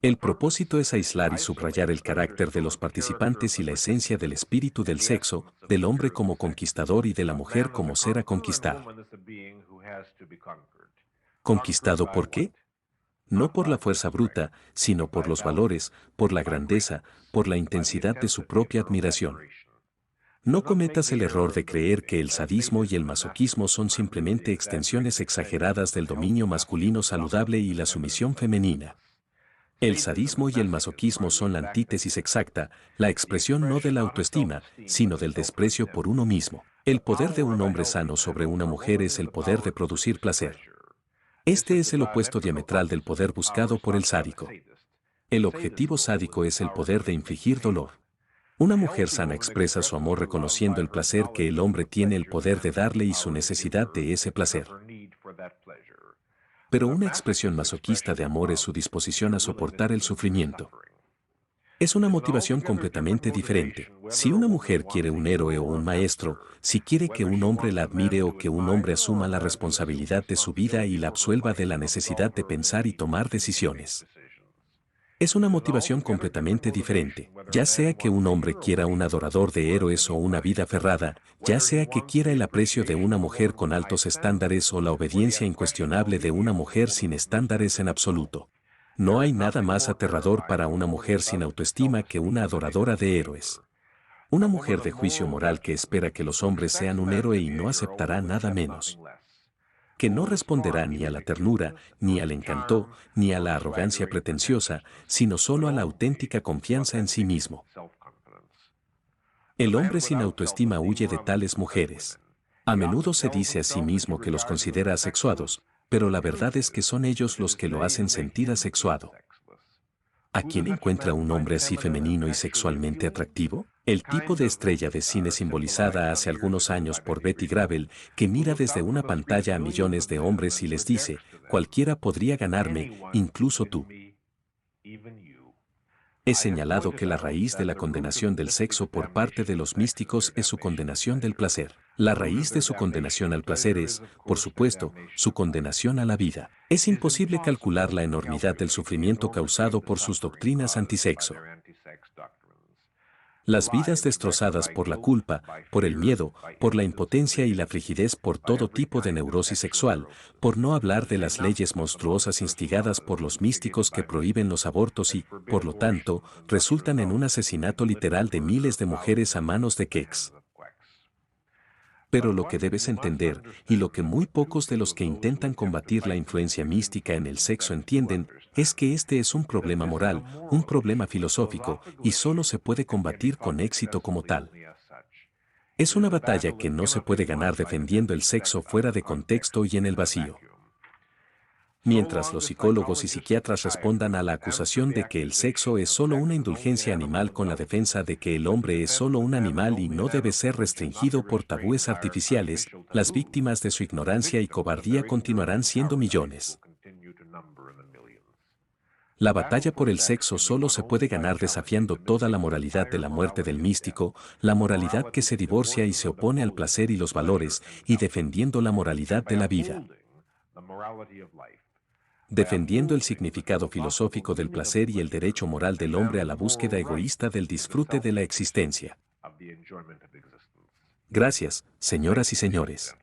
El propósito es aislar y subrayar el carácter de los participantes y la esencia del espíritu del sexo, del hombre como conquistador y de la mujer como ser a conquistar. ¿Conquistado por qué? No por la fuerza bruta, sino por los valores, por la grandeza, por la intensidad de su propia admiración. No cometas el error de creer que el sadismo y el masoquismo son simplemente extensiones exageradas del dominio masculino saludable y la sumisión femenina. El sadismo y el masoquismo son la antítesis exacta, la expresión no de la autoestima, sino del desprecio por uno mismo. El poder de un hombre sano sobre una mujer es el poder de producir placer. Este es el opuesto diametral del poder buscado por el sádico. El objetivo sádico es el poder de infligir dolor. Una mujer sana expresa su amor reconociendo el placer que el hombre tiene el poder de darle y su necesidad de ese placer. Pero una expresión masoquista de amor es su disposición a soportar el sufrimiento. Es una motivación completamente diferente. Si una mujer quiere un héroe o un maestro, si quiere que un hombre la admire o que un hombre asuma la responsabilidad de su vida y la absuelva de la necesidad de pensar y tomar decisiones. Es una motivación completamente diferente, ya sea que un hombre quiera un adorador de héroes o una vida aferrada, ya sea que quiera el aprecio de una mujer con altos estándares o la obediencia incuestionable de una mujer sin estándares en absoluto. No hay nada más aterrador para una mujer sin autoestima que una adoradora de héroes. Una mujer de juicio moral que espera que los hombres sean un héroe y no aceptará nada menos. Que no responderá ni a la ternura, ni al encanto, ni a la arrogancia pretenciosa, sino solo a la auténtica confianza en sí mismo. El hombre sin autoestima huye de tales mujeres. A menudo se dice a sí mismo que los considera asexuados, pero la verdad es que son ellos los que lo hacen sentir asexuado. ¿A quién encuentra un hombre así femenino y sexualmente atractivo? El tipo de estrella de cine simbolizada hace algunos años por Betty Grable, que mira desde una pantalla a millones de hombres y les dice, cualquiera podría ganarme, incluso tú. He señalado que la raíz de la condenación del sexo por parte de los místicos es su condenación del placer. La raíz de su condenación al placer es, por supuesto, su condenación a la vida. Es imposible calcular la enormidad del sufrimiento causado por sus doctrinas antisexo. Las vidas destrozadas por la culpa, por el miedo, por la impotencia y la frigidez por todo tipo de neurosis sexual, por no hablar de las leyes monstruosas instigadas por los místicos que prohíben los abortos y, por lo tanto, resultan en un asesinato literal de miles de mujeres a manos de queques. Pero lo que debes entender, y lo que muy pocos de los que intentan combatir la influencia mística en el sexo entienden, es que este es un problema moral, un problema filosófico, y solo se puede combatir con éxito como tal. Es una batalla que no se puede ganar defendiendo el sexo fuera de contexto y en el vacío. Mientras los psicólogos y psiquiatras respondan a la acusación de que el sexo es solo una indulgencia animal con la defensa de que el hombre es solo un animal y no debe ser restringido por tabúes artificiales, las víctimas de su ignorancia y cobardía continuarán siendo millones. La batalla por el sexo solo se puede ganar desafiando toda la moralidad de la muerte del místico, la moralidad que se divorcia y se opone al placer y los valores, y defendiendo la moralidad de la vida. defendiendo el significado filosófico del placer y el derecho moral del hombre a la búsqueda egoísta del disfrute de la existencia. Gracias, señoras y señores.